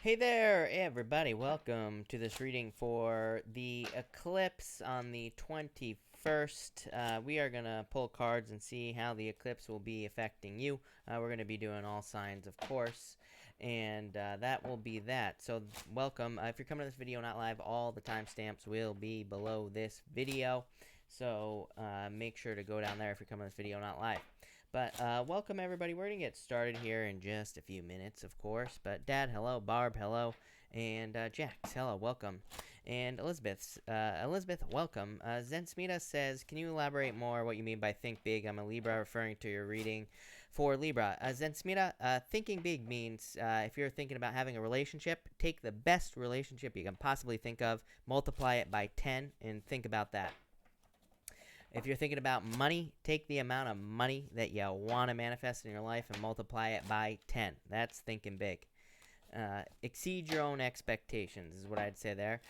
Hey there, everybody. Welcome to this reading for the eclipse on the 21st. We are going to pull cards and see how the eclipse will be affecting you. We're going to be doing all signs, of course, and that will be that. So, welcome. If you're coming to this video not live, all the timestamps will be below this video. So, make sure to go down there if you're coming to this video not live. But welcome, everybody. We're going to get started here in just a few minutes, of course. But Dad, hello. Barb, hello. And Jax, hello. Welcome. And Elizabeth, welcome. Zen Smita says, can you elaborate more what you mean by think big? I'm a Libra, referring to your reading for Libra. Zen Smita, thinking big means if you're thinking about having a relationship, take the best relationship you can possibly think of, multiply it by 10, and think about that. If you're thinking about money, take the amount of money that you want to manifest in your life and multiply it by 10. That's thinking big. Exceed your own expectations is what I'd say there.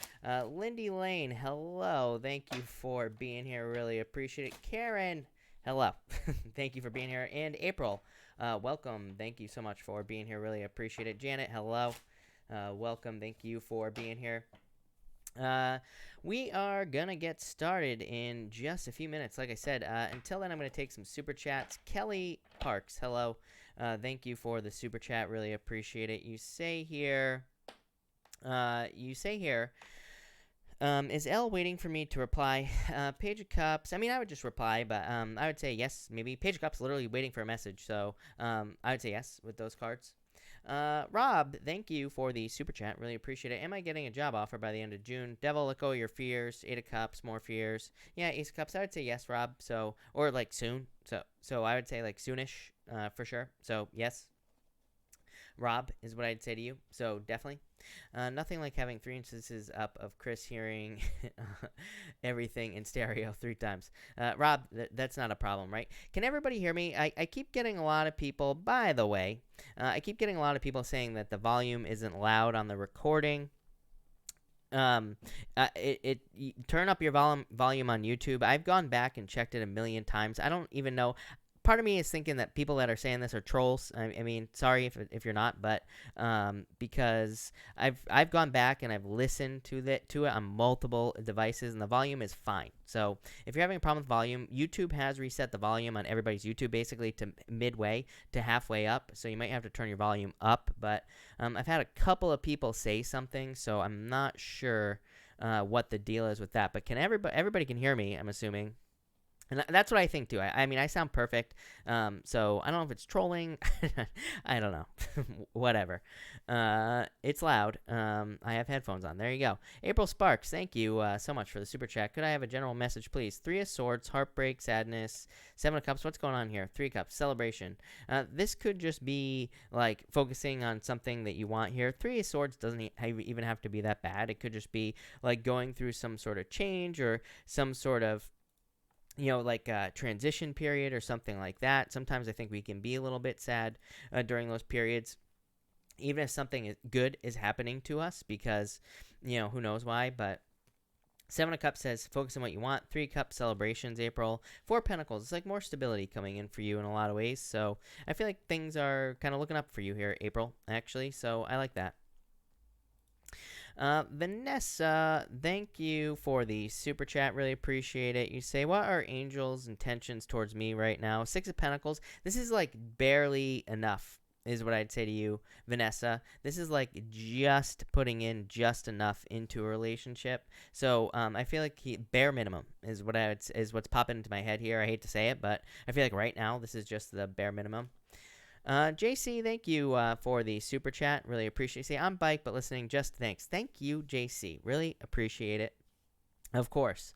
Lindy Lane, hello. Thank you for being here. Really appreciate it. Karen, hello. Thank you for being here. And April, welcome. Thank you so much for being here. Really appreciate it. Janet, hello. Welcome. Thank you for being here. We are gonna get started in just a few minutes. Like I said, until then, I'm gonna take some super chats. Kelly Parks, hello. Thank you for the super chat. Really appreciate it. You say here, is Elle waiting for me to reply? Page of Cups. I mean, I would just reply, but I would say yes, maybe. Page of Cups literally waiting for a message, so I would say yes with those cards. Rob, thank you for the super chat. Really appreciate it. Am I getting a job offer by the end of June? Devil, let go of your fears. 8 of Cups, more fears. Yeah, Ace of Cups. I would say yes, Rob. So, or like soon. So I would say like soonish, for sure. So yes, Rob is what I'd say to you. So definitely. Nothing like having 3 instances up of Chris hearing everything in stereo 3 times. Rob, that's not a problem, right? Can everybody hear me? I keep getting a lot of people, by the way, I keep getting a lot of people saying that the volume isn't loud on the recording. Turn up your volume on YouTube. I've gone back and checked it a million times. I don't even know. Part of me is thinking that people that are saying this are trolls. I mean, sorry if you're not, but because I've gone back and I've listened to it on multiple devices, and the volume is fine. So if you're having a problem with volume, YouTube has reset the volume on everybody's YouTube basically to midway to halfway up. So you might have to turn your volume up. But I've had a couple of people say something, so I'm not sure what the deal is with that. But can everybody can hear me? I'm assuming. And that's what I think, too. I mean, I sound perfect, so I don't know if it's trolling. I don't know. Whatever. It's loud. I have headphones on. There you go. April Sparks, thank you so much for the super chat. Could I have a general message, please? 3 of Swords, heartbreak, sadness, 7 of Cups. What's going on here? 3 Cups, celebration. This could just be, like, focusing on something that you want here. 3 of Swords doesn't even have to be that bad. It could just be, like, going through some sort of change or some sort of like a transition period or something like that. Sometimes I think we can be a little bit sad during those periods, even if something good is happening to us, because, who knows why. But 7 of Cups says focus on what you want. 3 Cups, celebrations, April. 4 Pentacles, it's like more stability coming in for you in a lot of ways. So I feel like things are kind of looking up for you here, April, actually. So I like that. Vanessa, thank you for the super chat. Really appreciate it. You say, what are angels' intentions towards me right now? 6 of Pentacles. This is like barely enough, is what I'd say to you, Vanessa. This is like just putting in just enough into a relationship. So I feel like bare minimum is what's popping into my head here. I hate to say it, but I feel like right now this is just the bare minimum. JC, thank you for the super chat. Really appreciate it. Say, I'm bike, but listening, just thanks. Thank you, JC. Really appreciate it. Of course.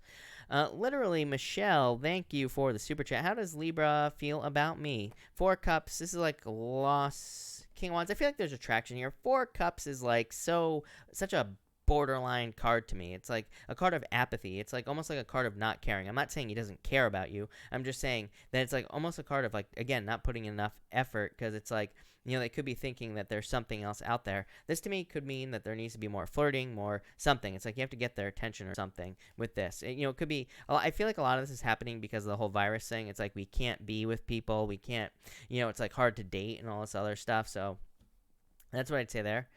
Literally, Michelle, thank you for the super chat. How does Libra feel about me? 4 Cups. This is like lost King of Wands. I feel like there's attraction here. 4 Cups is like such a borderline card to me. It's like a card of apathy. It's like almost like a card of not caring. I'm not saying he doesn't care about you. I'm just saying that it's like almost a card of, like, again, not putting in enough effort, because it's like, they could be thinking that there's something else out there. This to me could mean that there needs to be more flirting, more something. It's like you have to get their attention or something with this. It could be, I feel like a lot of this is happening because of the whole virus thing. It's like we can't be with people. We can't, it's like hard to date and all this other stuff. So that's what I'd say there.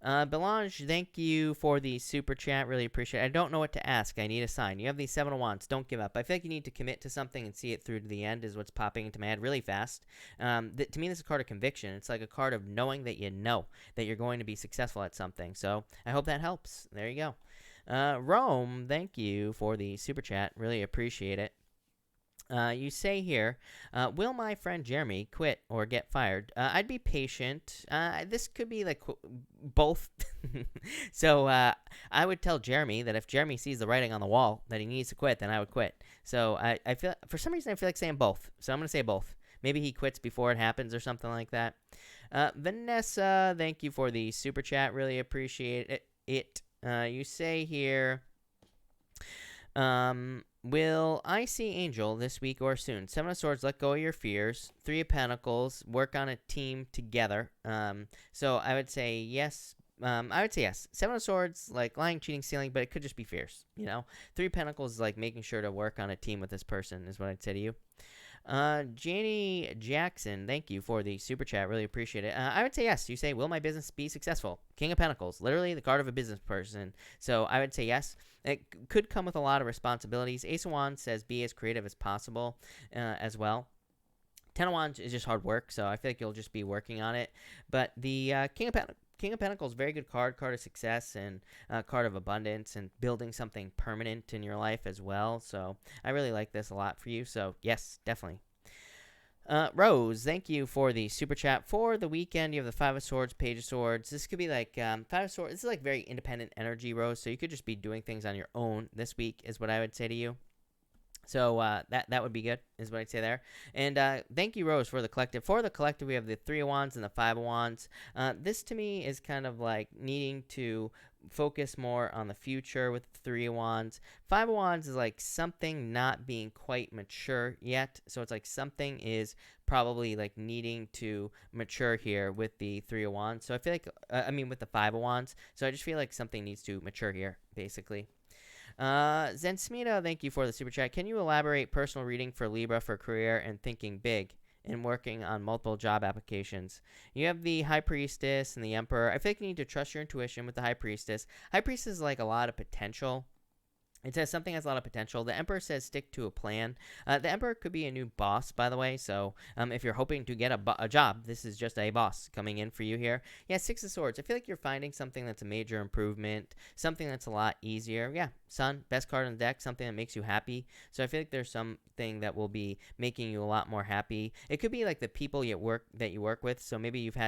Belange, thank you for the super chat. Really appreciate it. I don't know what to ask. I need a sign. You have these 7 of Wands. Don't give up. I feel like you need to commit to something and see it through to the end is what's popping into my head really fast. To me, this is a card of conviction. It's like a card of knowing that you know that you're going to be successful at something. So I hope that helps. There you go. Rome, thank you for the super chat. Really appreciate it. You say here, will my friend Jeremy quit or get fired? I'd be patient. This could be like both. So I would tell Jeremy that if Jeremy sees the writing on the wall that he needs to quit, then I would quit. So I feel, for some reason, I feel like saying both. So I'm going to say both. Maybe he quits before it happens or something like that. Vanessa, thank you for the super chat. Really appreciate it. You say here, will I see Angel this week or soon? 7 of Swords, let go of your fears. 3 of Pentacles, work on a team together. So I would say yes. I would say yes. 7 of Swords, like lying, cheating, stealing, but it could just be fears, you know? 3 of Pentacles is like making sure to work on a team with this person is what I'd say to you. Janie Jackson, thank you for the super chat. Really appreciate it. I would say yes. You say, will my business be successful? King of Pentacles, literally the card of a business person. So I would say yes. It could come with a lot of responsibilities. Ace of Wands says be as creative as possible as well. 10 of Wands is just hard work, so I feel like you'll just be working on it. But the King of Pentacles, very good card of success and card of abundance and building something permanent in your life as well. So I really like this a lot for you. So yes, definitely. Rose, thank you for the super chat. For the weekend, you have the 5 of Swords, Page of Swords. This could be like 5 of Swords. This is like very independent energy, Rose. So you could just be doing things on your own this week is what I would say to you. So that would be good, is what I'd say there. And thank you, Rose, for the collective. For the collective, we have the 3 of Wands and the 5 of Wands. This, to me, is kind of like needing to focus more on the future with the 3 of Wands. 5 of Wands is like something not being quite mature yet. So it's like something is probably like needing to mature here with the 3 of Wands. So I feel like, with the 5 of Wands. So I just feel like something needs to mature here, basically. Zen Smita, thank you for the super chat. Can you elaborate personal reading for Libra for career and thinking big and working on multiple job applications? You have the High Priestess and the Emperor. I feel like you need to trust your intuition with the High Priestess. High Priestess is like a lot of potential. It says something has a lot of potential. The Emperor says stick to a plan. The Emperor could be a new boss, by the way. So if you're hoping to get a job, this is just a boss coming in for you here. Yeah, 6 of Swords. I feel like you're finding something that's a major improvement, something that's a lot easier. Yeah, Sun, best card on the deck, something that makes you happy. So I feel like there's something that will be making you a lot more happy. It could be like the people you work with. So maybe you've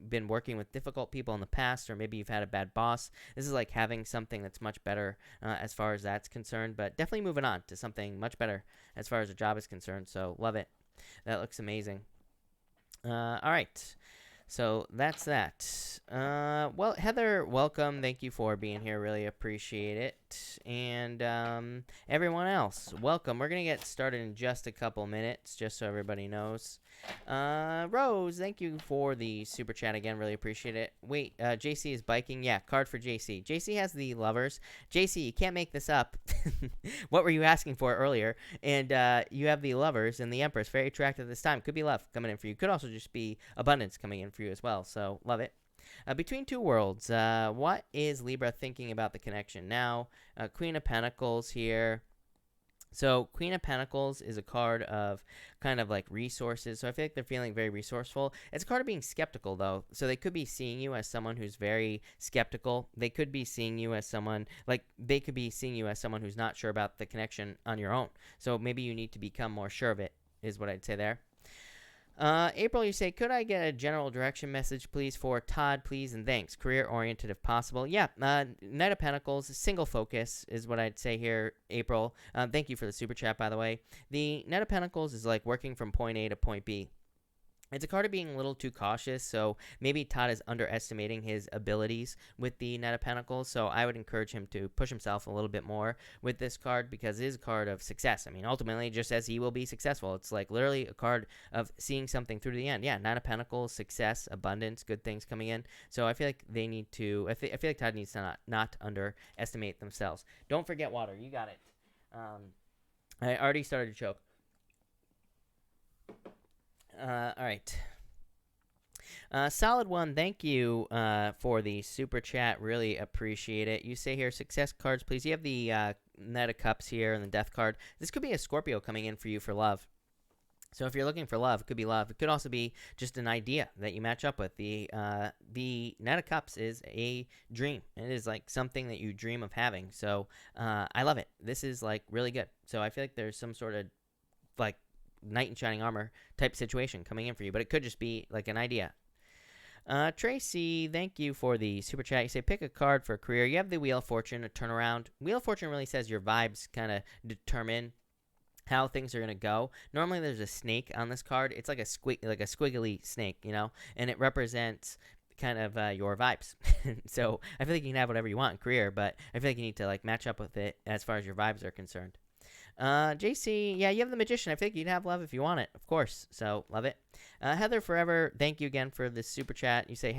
been working with difficult people in the past, or maybe you've had a bad boss. This is like having something that's much better as far as that's concerned, but definitely moving on to something much better as far as a job is concerned. So love it. That looks amazing. All right. So that's that. Well, Heather, welcome. Thank you for being here. Really appreciate it. And everyone else, welcome. We're going to get started in just a couple minutes, just so everybody knows. Rose, thank you for the super chat again. Really appreciate it. Wait, JC is biking. Yeah, card for JC. JC has the Lovers. JC, you can't make this up. What were you asking for earlier? And you have the Lovers and the Empress. Very attractive this time. Could be love coming in for you. Could also just be abundance coming in for you as well. So love it. Between two worlds, what is Libra thinking about the connection now? Queen of Pentacles here. So Queen of Pentacles is a card of kind of like resources. So I feel like they're feeling very resourceful. It's a card of being skeptical, though. So they could be seeing you as someone who's very skeptical. They could be seeing you as someone who's not sure about the connection on your own. So maybe you need to become more sure of it, is what I'd say there. April, you say, could I get a general direction message, please, for Todd, please, and thanks. Career-oriented, if possible. Yeah, Knight of Pentacles, single focus is what I'd say here, April. Thank you for the super chat, by the way. The Knight of Pentacles is like working from point A to point B. It's a card of being a little too cautious, so maybe Todd is underestimating his abilities with the Knight of Pentacles, so I would encourage him to push himself a little bit more with this card because it is a card of success. I mean, ultimately, just as he will be successful. It's like literally a card of seeing something through to the end. Yeah, Knight of Pentacles, success, abundance, good things coming in. So I feel like they need to, I feel like Todd needs to not underestimate themselves. Don't forget water. You got it. I already started to choke. All right. Solid one. Thank you for the super chat. Really appreciate it. You say here, success cards, please. You have the Knight of Cups here and the Death card. This could be a Scorpio coming in for you for love. So if you're looking for love, it could be love. It could also be just an idea that you match up with. The Knight of Cups is a dream. It is like something that you dream of having. So I love it. This is like really good. So I feel like there's some sort of like knight in shining armor type situation coming in for you, but it could just be like an idea. Tracy, thank you for the super chat. You say pick a card for a career. You have the Wheel of Fortune, a turnaround. Wheel of Fortune really says your vibes kind of determine how things are going to go. Normally there's a snake on this card. It's like a squiggly snake, you know, and it represents kind of your vibes. So I feel like you can have whatever you want in career, but I feel like you need to like match up with it as far as your vibes are concerned. JC, yeah, you have the Magician. I think you'd have love if you want it, of course. So love it. Heather Forever, thank you again for this super chat. You say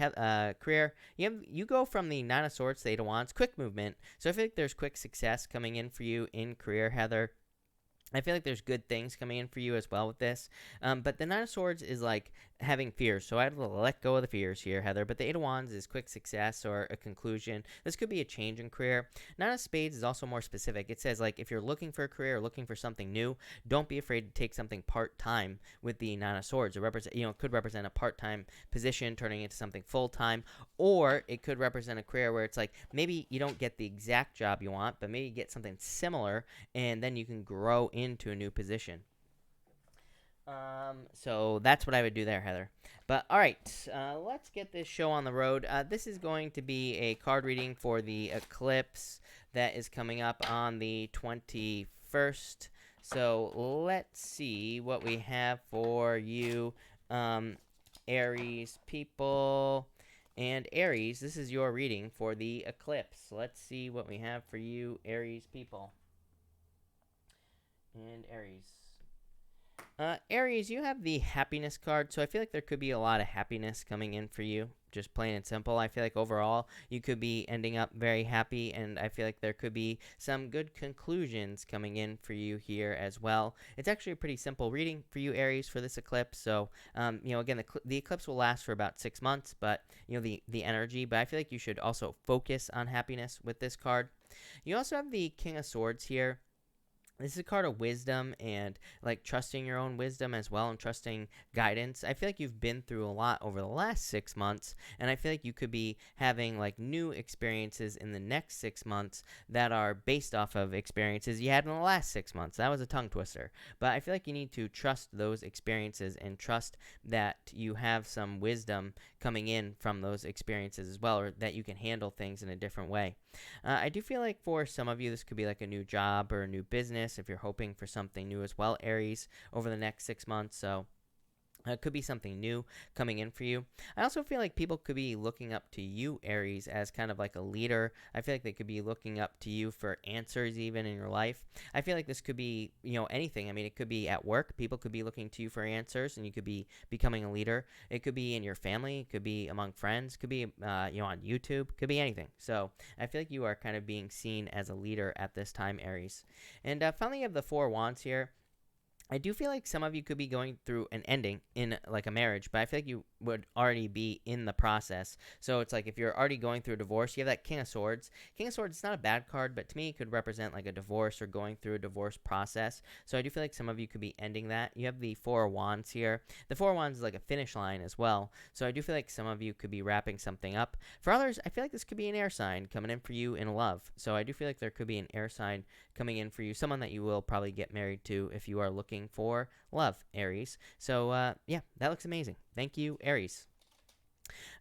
career. You go from the Nine of Swords to the Eight of Wands, quick movement. So I feel like there's quick success coming in for you in career, Heather. I feel like there's good things coming in for you as well with this. But the Nine of Swords is like having fears. So I have to let go of the fears here, Heather. But the Eight of Wands is quick success or a conclusion. This could be a change in career. Nine of Spades is also more specific. It says like if you're looking for a career or looking for something new, don't be afraid to take something part-time with the Nine of Swords. It could represent a part-time position turning into something full-time. Or it could represent a career where it's like maybe you don't get the exact job you want, but maybe you get something similar and then you can grow into a new position. So that's what I would do there, Heather. But all right, let's get this show on the road. This is going to be a card reading for the eclipse that is coming up on the 21st. So let's see what we have for you, Aries people. And Aries, this is your reading for the eclipse. Let's see what we have for you, Aries people. And Aries. Aries, you have the happiness card, so I feel like there could be a lot of happiness coming in for you, just plain and simple. I feel like overall you could be ending up very happy, and I feel like there could be some good conclusions coming in for you here as well. It's actually a pretty simple reading for you, Aries, for this eclipse. So, again, the eclipse will last for about 6 months, but, the energy, but I feel like you should also focus on happiness with this card. You also have the King of Swords here. This is a card of wisdom and like trusting your own wisdom as well and trusting guidance. I feel like you've been through a lot over the last 6 months, and I feel like you could be having like new experiences in the next 6 months that are based off of experiences you had in the last 6 months. That was a tongue twister, but I feel like you need to trust those experiences and trust that you have some wisdom coming in from those experiences as well, or that you can handle things in a different way. I do feel like for some of you, this could be like a new job or a new business if you're hoping for something new as well, Aries, over the next 6 months. So it could be something new coming in for you. I also feel like people could be looking up to you, Aries, as kind of like a leader. I feel like they could be looking up to you for answers even in your life. I feel like this could be, anything. I mean, it could be at work. People could be looking to you for answers, and you could be becoming a leader. It could be in your family. It could be among friends. It could be, on YouTube. It could be anything. So I feel like you are kind of being seen as a leader at this time, Aries. And finally, you have the Four Wands here. I do feel like some of you could be going through an ending in like a marriage, but I feel like you would already be in the process. So it's like if you're already going through a divorce, you have that King of Swords. King of Swords is not a bad card, but to me it could represent like a divorce or going through a divorce process. So I do feel like some of you could be ending that. You have the Four of Wands here. The Four of Wands is like a finish line as well. So I do feel like some of you could be wrapping something up. For others, I feel like this could be an air sign coming in for you in love. So I do feel like there could be an air sign coming in for you, someone that you will probably get married to if you are looking for love, Aries. So yeah, that looks amazing. Thank you, Aries.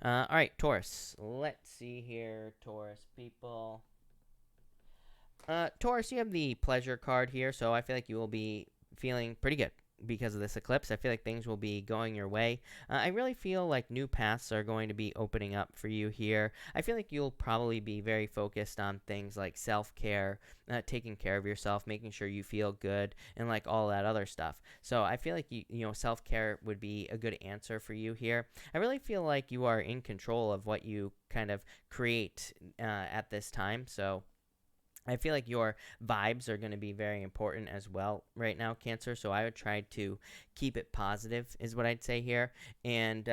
All right, Taurus. Let's see here, Taurus people. Taurus, you have the pleasure card here, so I feel like you will be feeling pretty good because of this eclipse. I feel like things will be going your way. I really feel like new paths are going to be opening up for you here. I feel like you'll probably be very focused on things like self-care, taking care of yourself, making sure you feel good, and like all that other stuff. So I feel like self-care would be a good answer for you here. I really feel like you are in control of what you kind of create at this time. So I feel like your vibes are going to be very important as well right now, Cancer. So I would try to keep it positive is what I'd say here. And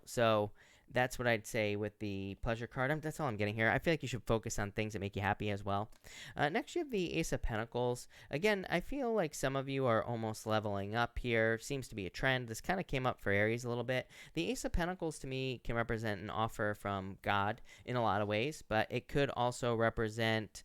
So that's what I'd say with the pleasure card. That's all I'm getting here. I feel like you should focus on things that make you happy as well. Next, you have the Ace of Pentacles. Again, I feel like some of you are almost leveling up here. Seems to be a trend. This kind of came up for Aries a little bit. The Ace of Pentacles to me can represent an offer from God in a lot of ways, but it could also represent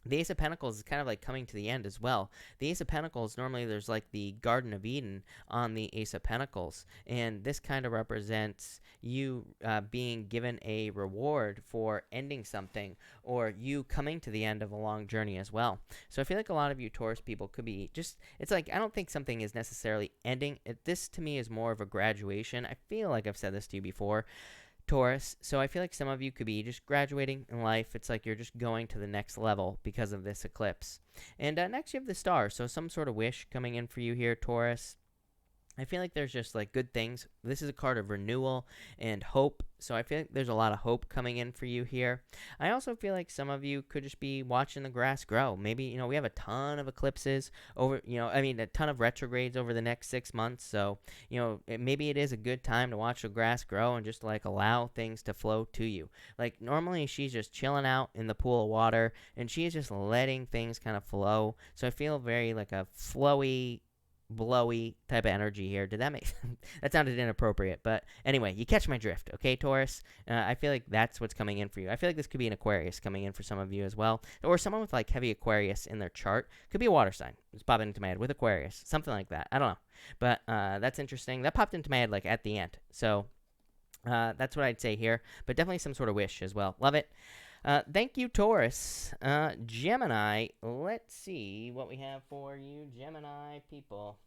the Ace of Pentacles is kind of like coming to the end as well. The Ace of Pentacles, normally there's like the Garden of Eden on the Ace of Pentacles. And this kind of represents you being given a reward for ending something, or you coming to the end of a long journey as well. So I feel like a lot of you Taurus people could be just, it's like, I don't think something is necessarily ending. This to me is more of a graduation. I feel like I've said this to you before, Taurus. So I feel like some of you could be just graduating in life. It's like you're just going to the next level because of this eclipse. And next you have the star. So some sort of wish coming in for you here, Taurus. I feel like there's just like good things. This is a card of renewal and hope. So I feel like there's a lot of hope coming in for you here. I also feel like some of you could just be watching the grass grow. Maybe, we have a ton of eclipses over, a ton of retrogrades over the next 6 months. So, maybe it is a good time to watch the grass grow and just like allow things to flow to you. Like normally she's just chilling out in the pool of water and she is just letting things kind of flow. So I feel very like a flowy, blowy type of energy here. Did that make that sounded inappropriate, but anyway, you catch my drift, okay, Taurus? I feel like that's what's coming in for you. I feel like this could be an Aquarius coming in for some of you as well, or someone with like heavy Aquarius in their chart. Could be a water sign. It's popping into my head with Aquarius, something like that. I don't know, but that's interesting. That popped into my head like at the end, so that's what I'd say here, but definitely some sort of wish as well. Love it. Thank you, Taurus. Gemini, let's see what we have for you, Gemini people.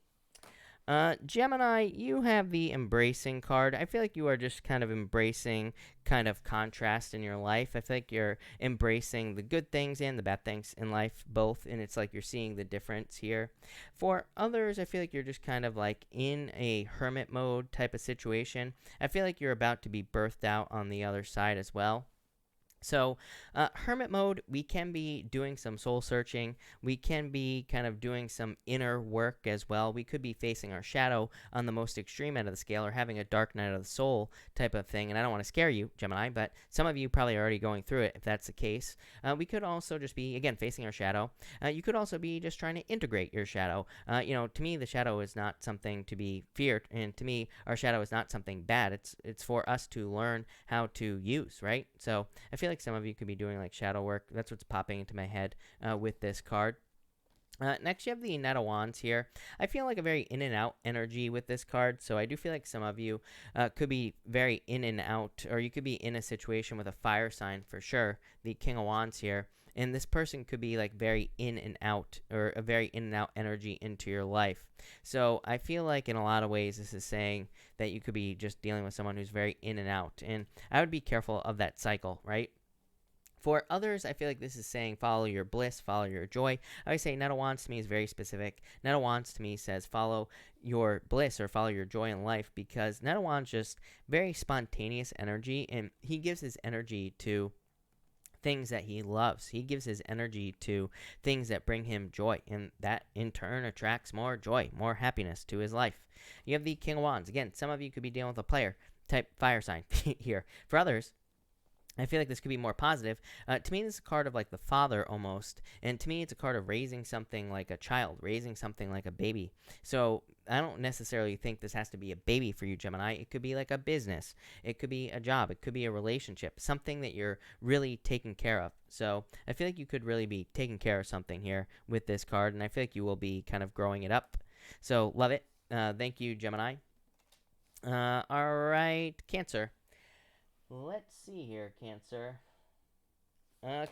Gemini, you have the embracing card. I feel like you are just kind of embracing kind of contrast in your life. I feel like you're embracing the good things and the bad things in life, both, and it's like you're seeing the difference here. For others, I feel like you're just kind of like in a hermit mode type of situation. I feel like you're about to be birthed out on the other side as well. So, hermit mode, we can be doing some soul searching. We can be kind of doing some inner work as well. We could be facing our shadow on the most extreme end of the scale, or having a dark night of the soul type of thing. And I don't want to scare you, Gemini, but some of you probably are already going through it if that's the case. We could also just be, again, facing our shadow. You could also be just trying to integrate your shadow. To me, the shadow is not something to be feared. And to me, our shadow is not something bad. It's for us to learn how to use, right? So I feel like some of you could be doing like shadow work. That's what's popping into my head with this card. Next, you have the Knight of Wands here. I feel like a very in and out energy with this card, so I do feel like some of you could be very in and out, or you could be in a situation with a fire sign for sure, the King of Wands here. And this person could be like very in and out, or a very in and out energy into your life. So I feel like in a lot of ways this is saying that you could be just dealing with someone who's very in and out. And I would be careful of that cycle, right? For others, I feel like this is saying follow your bliss, follow your joy. I would say Knight of Wands to me is very specific. Knight of Wands to me says follow your bliss or follow your joy in life, because Knight of Wands just very spontaneous energy, and he gives his energy to things that he loves. He gives his energy to things that bring him joy, and that in turn attracts more joy, more happiness to his life. You have the King of Wands. Again, some of you could be dealing with a player type fire sign here. For others, I feel like this could be more positive. To me, this is a card of like the father almost. And to me, it's a card of raising something like a child, raising something like a baby. So I don't necessarily think this has to be a baby for you, Gemini. It could be like a business. It could be a job. It could be a relationship, something that you're really taking care of. So I feel like you could really be taking care of something here with this card. And I feel like you will be kind of growing it up. So love it. Thank you, Gemini. All right, Cancer. Let's see here, Cancer.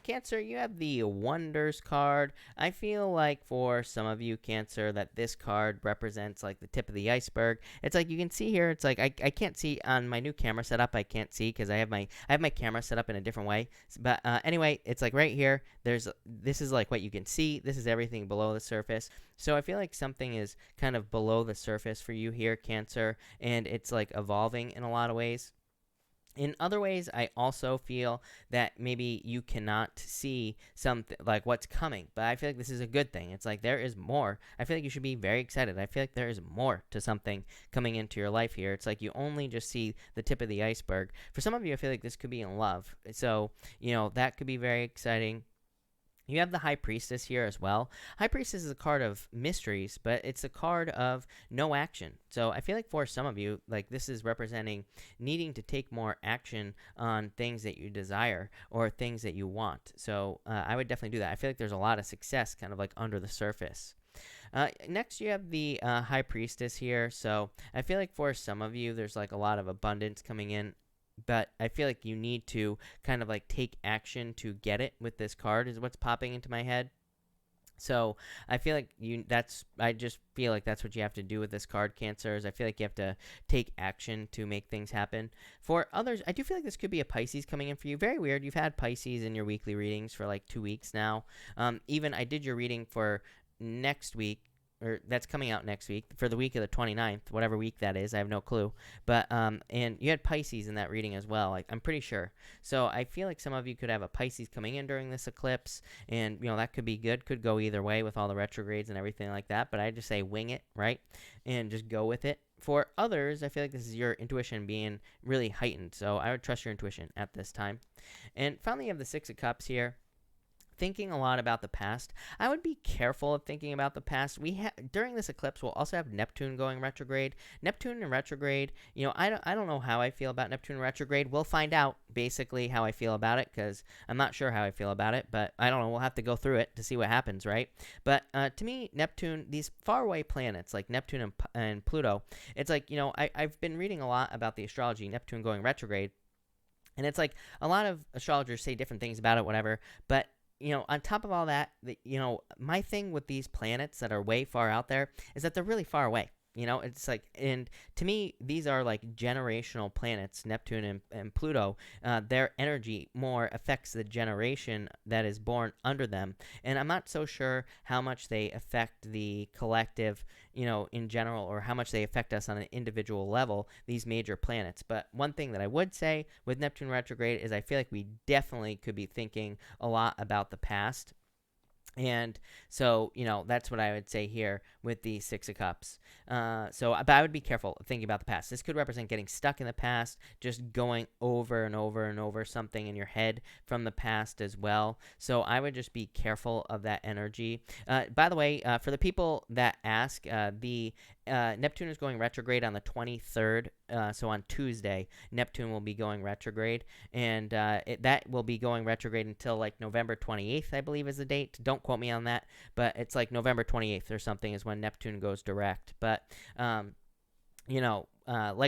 Cancer, you have the Wonders card. I feel like for some of you, Cancer, that this card represents like the tip of the iceberg. It's like you can see here, it's like I can't see on my new camera setup. I can't see because I have my camera set up in a different way. But anyway, it's like right here, this is like what you can see. This is everything below the surface. So I feel like something is kind of below the surface for you here, Cancer, and it's like evolving in a lot of ways. In other ways, I also feel that maybe you cannot see something like what's coming, but I feel like this is a good thing. It's like there is more. I feel like you should be very excited. I feel like there is more to something coming into your life here. It's like you only just see the tip of the iceberg. For some of you, I feel like this could be in love. So, that could be very exciting. You have the High Priestess here as well. High Priestess is a card of mysteries, but it's a card of no action. So I feel like for some of you, like this is representing needing to take more action on things that you desire or things that you want. So I would definitely do that. I feel like there's a lot of success kind of like under the surface. Next, you have the High Priestess here. So I feel like for some of you, there's like a lot of abundance coming in, but I feel like you need to kind of like take action to get it with this card is what's popping into my head. So I feel like I just feel like that's what you have to do with this card, Cancers. I feel like you have to take action to make things happen. For others, I do feel like this could be a Pisces coming in for you. Very weird. You've had Pisces in your weekly readings for like 2 weeks now. Even I did your reading for next week, or that's coming out next week, for the week of the 29th, whatever week that is. I have no clue. But and you had Pisces in that reading as well, like I'm pretty sure. So I feel like some of you could have a Pisces coming in during this eclipse, and that could be good, could go either way with all the retrogrades and everything like that. But I just say wing it, right? And just go with it. For others, I feel like this is your intuition being really heightened. So I would trust your intuition at this time. And finally, you have the Six of Cups here. Thinking a lot about the past. I would be careful of thinking about the past. During this eclipse, we'll also have Neptune going retrograde. Neptune in retrograde, I don't know how I feel about Neptune retrograde. We'll find out basically how I feel about it, because I'm not sure how I feel about it, but I don't know. We'll have to go through it to see what happens, right? But to me, Neptune, these faraway planets like Neptune and Pluto, it's like, I've been reading a lot about the astrology, Neptune going retrograde, and it's like a lot of astrologers say different things about it, whatever, but on top of all that, my thing with these planets that are way far out there is that they're really far away. It's like, and to me, these are like generational planets, Neptune and Pluto. Their energy more affects the generation that is born under them. And I'm not so sure how much they affect the collective, in general, or how much they affect us on an individual level, these major planets. But one thing that I would say with Neptune retrograde is I feel like we definitely could be thinking a lot about the past. And so, that's what I would say here with the Six of Cups. But I would be careful thinking about the past. This could represent getting stuck in the past, just going over and over and over something in your head from the past as well. So I would just be careful of that energy. By the way, for the people that ask, the Neptune is going retrograde on the 23rd. So on Tuesday, Neptune will be going retrograde, and that will be going retrograde until like November 28th, I believe is the date. Don't quote me on that, but it's like November 28th or something is when Neptune goes direct. But like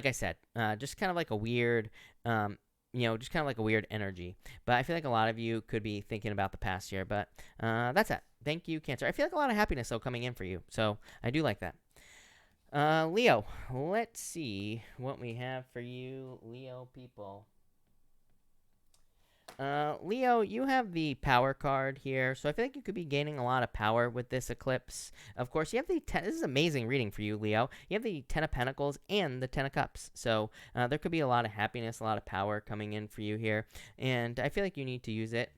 I said, just kind of like a weird just kind of like a weird energy. But I feel like a lot of you could be thinking about the past year. But that's it. Thank you, Cancer. I feel like a lot of happiness though coming in for you, so I do like that. Leo, let's see what we have for you, Leo people. Leo, you have the power card here, so I feel like you could be gaining a lot of power with this eclipse. Of course, you have the this is amazing reading for you, Leo. You have the Ten of Pentacles and the Ten of Cups, so there could be a lot of happiness, a lot of power coming in for you here, and I feel like you need to use it.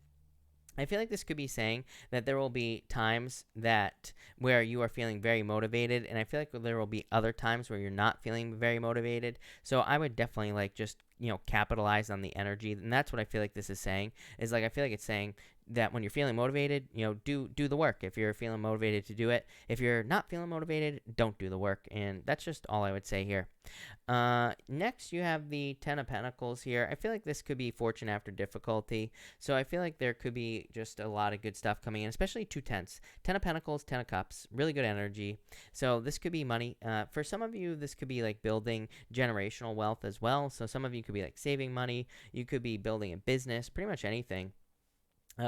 I feel like this could be saying that there will be times where you are feeling very motivated, and I feel like there will be other times where you're not feeling very motivated. So I would definitely like just capitalize on the energy, and that's what I feel like this is saying. Is like I feel like it's saying that when you're feeling motivated, do the work. If you're feeling motivated to do it, if you're not feeling motivated, don't do the work. And that's just all I would say here. Next, you have the Ten of Pentacles here. I feel like this could be fortune after difficulty. So I feel like there could be just a lot of good stuff coming in, especially 2 tenths. Ten of Pentacles, Ten of Cups, really good energy. So this could be money. For some of you, this could be like building generational wealth as well. So some of you could be like saving money. You could be building a business, pretty much anything.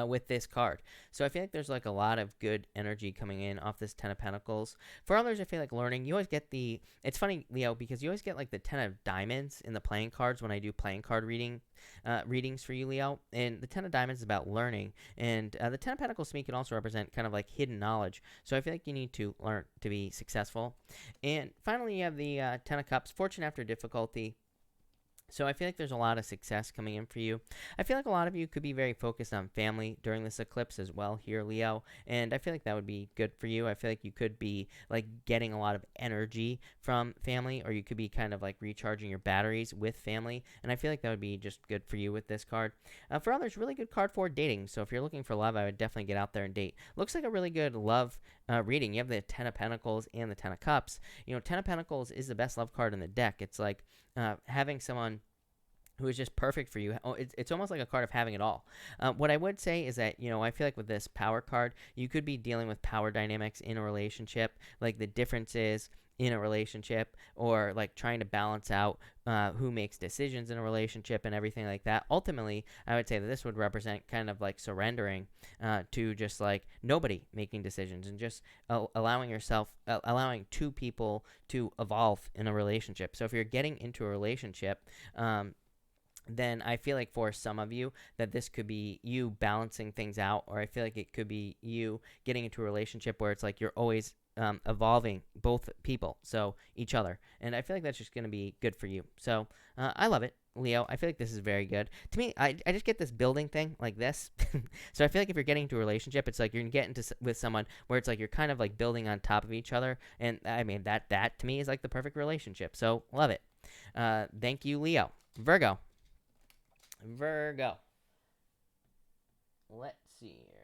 With this card. So I feel like there's like a lot of good energy coming in off this Ten of Pentacles. For others, I feel like learning, you always get it's funny, Leo, because you always get like the 10 of Diamonds in the playing cards when I do playing card readings for you, Leo. And the 10 of Diamonds is about learning. And the 10 of Pentacles to me can also represent kind of like hidden knowledge. So I feel like you need to learn to be successful. And finally, you have the 10 of Cups, fortune after difficulty. So I feel like there's a lot of success coming in for you. I feel like a lot of you could be very focused on family during this eclipse as well here, Leo. And I feel like that would be good for you. I feel like you could be like getting a lot of energy from family, or you could be kind of like recharging your batteries with family. And I feel like that would be just good for you with this card. For others, really good card for dating. So if you're looking for love, I would definitely get out there and date. Looks like a really good love reading. You have the Ten of Pentacles and the Ten of Cups. You know, Ten of Pentacles is the best love card in the deck. It's like having someone who is just perfect for you. Oh, it's almost like a card of having it all. What I would say is that, I feel like with this power card, you could be dealing with power dynamics in a relationship, like the differences in a relationship, or like trying to balance out who makes decisions in a relationship and everything like that. Ultimately, I would say that this would represent kind of like surrendering to just like nobody making decisions, and just allowing two people to evolve in a relationship. So if you're getting into a relationship, then I feel like for some of you that this could be you balancing things out, or I feel like it could be you getting into a relationship where it's like you're always evolving both people, so each other. And I feel like that's just going to be good for you. So I love it, Leo. I feel like this is very good. To me, I just get this building thing like this. So I feel like if you're getting into a relationship, it's like you're going to get into with someone where it's like you're kind of like building on top of each other. And I mean, that to me is like the perfect relationship. So love it. Thank you, Leo. Virgo. Let's see here.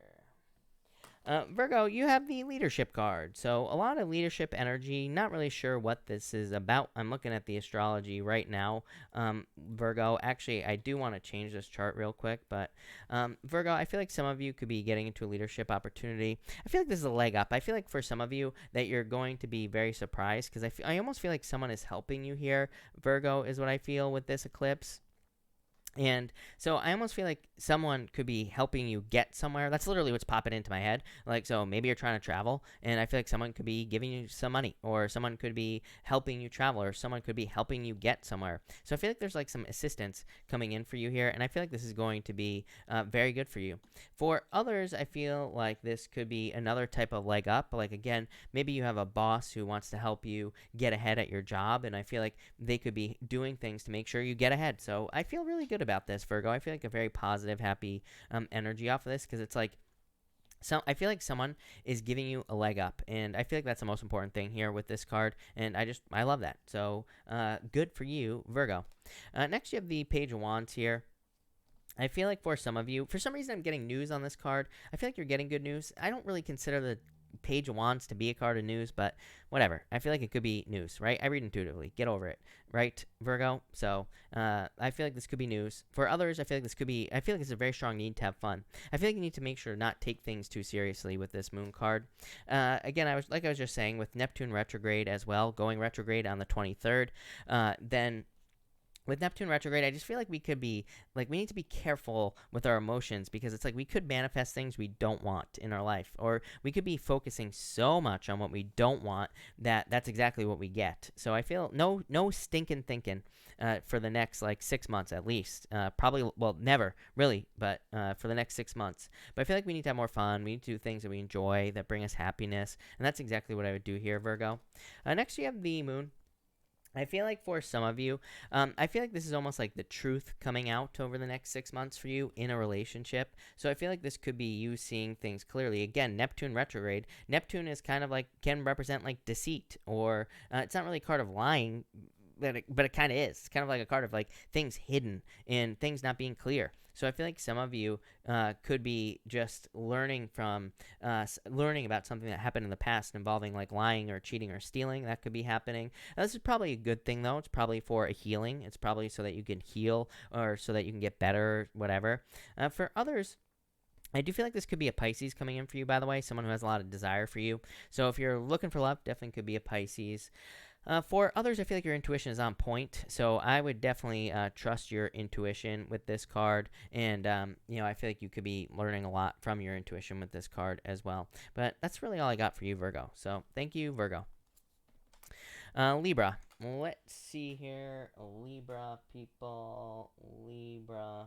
Virgo, you have the leadership card. So a lot of leadership energy. Not really sure what this is about. I'm looking at the astrology right now. Virgo, actually, I do want to change this chart real quick. But Virgo, I feel like some of you could be getting into a leadership opportunity. I feel like this is a leg up. I feel like for some of you that you're going to be very surprised, because I almost feel like someone is helping you here. Virgo is what I feel with this eclipse. And so I almost feel like someone could be helping you get somewhere. That's literally what's popping into my head. Like, so maybe you're trying to travel, and I feel like someone could be giving you some money, or someone could be helping you travel, or someone could be helping you get somewhere. So I feel like there's like some assistance coming in for you here, and I feel like this is going to be very good for you. For others, I feel like this could be another type of leg up. Like, again, maybe you have a boss who wants to help you get ahead at your job, and I feel like they could be doing things to make sure you get ahead. So I feel really good about this, Virgo. I feel like a very positive, happy energy off of this, because it's like, so I feel like someone is giving you a leg up, and I feel like that's the most important thing here with this card, and I love that. So good for you, Virgo. Next, you have the Page of Wands here. I feel like for some of you, for some reason, I'm getting news on this card. I feel like you're getting good news. I don't really consider the Page of Wands to be a card of news, but whatever. I feel like it could be news, right? I read intuitively. Get over it, right, Virgo? So I feel like this could be news. For others, I feel like it's a very strong need to have fun. I feel like you need to make sure to not take things too seriously with this moon card. Again, I was just saying, with Neptune retrograde as well, going retrograde on the 23rd, then with Neptune retrograde, I just feel like we need to be careful with our emotions, because it's like we could manifest things we don't want in our life, or we could be focusing so much on what we don't want that that's exactly what we get. So I feel no stinking thinking for the next like 6 months at least. Probably, well, never really, but for the next 6 months. But I feel like we need to have more fun. We need to do things that we enjoy, that bring us happiness, and that's exactly what I would do here, Virgo. Next, you have the moon. I feel like for some of you, I feel like this is almost like the truth coming out over the next 6 months for you in a relationship. So I feel like this could be you seeing things clearly. Again, Neptune retrograde. Neptune is kind of like, can represent like deceit, or it's not really a card of lying, but it kind of is. It's kind of like a card of like things hidden and things not being clear. So I feel like some of you could be just learning about something that happened in the past involving like lying or cheating or stealing. That could be happening. This is probably a good thing, though. It's probably for a healing. It's probably so that you can heal, or so that you can get better, whatever. For others, I do feel like this could be a Pisces coming in for you, by the way, someone who has a lot of desire for you. So if you're looking for love, definitely could be a Pisces. For others, I feel like your intuition is on point, so I would definitely trust your intuition with this card, and I feel like you could be learning a lot from your intuition with this card as well. But that's really all I got for you, Virgo. So thank you, Virgo. Libra. Let's see here. Libra, people. Libra.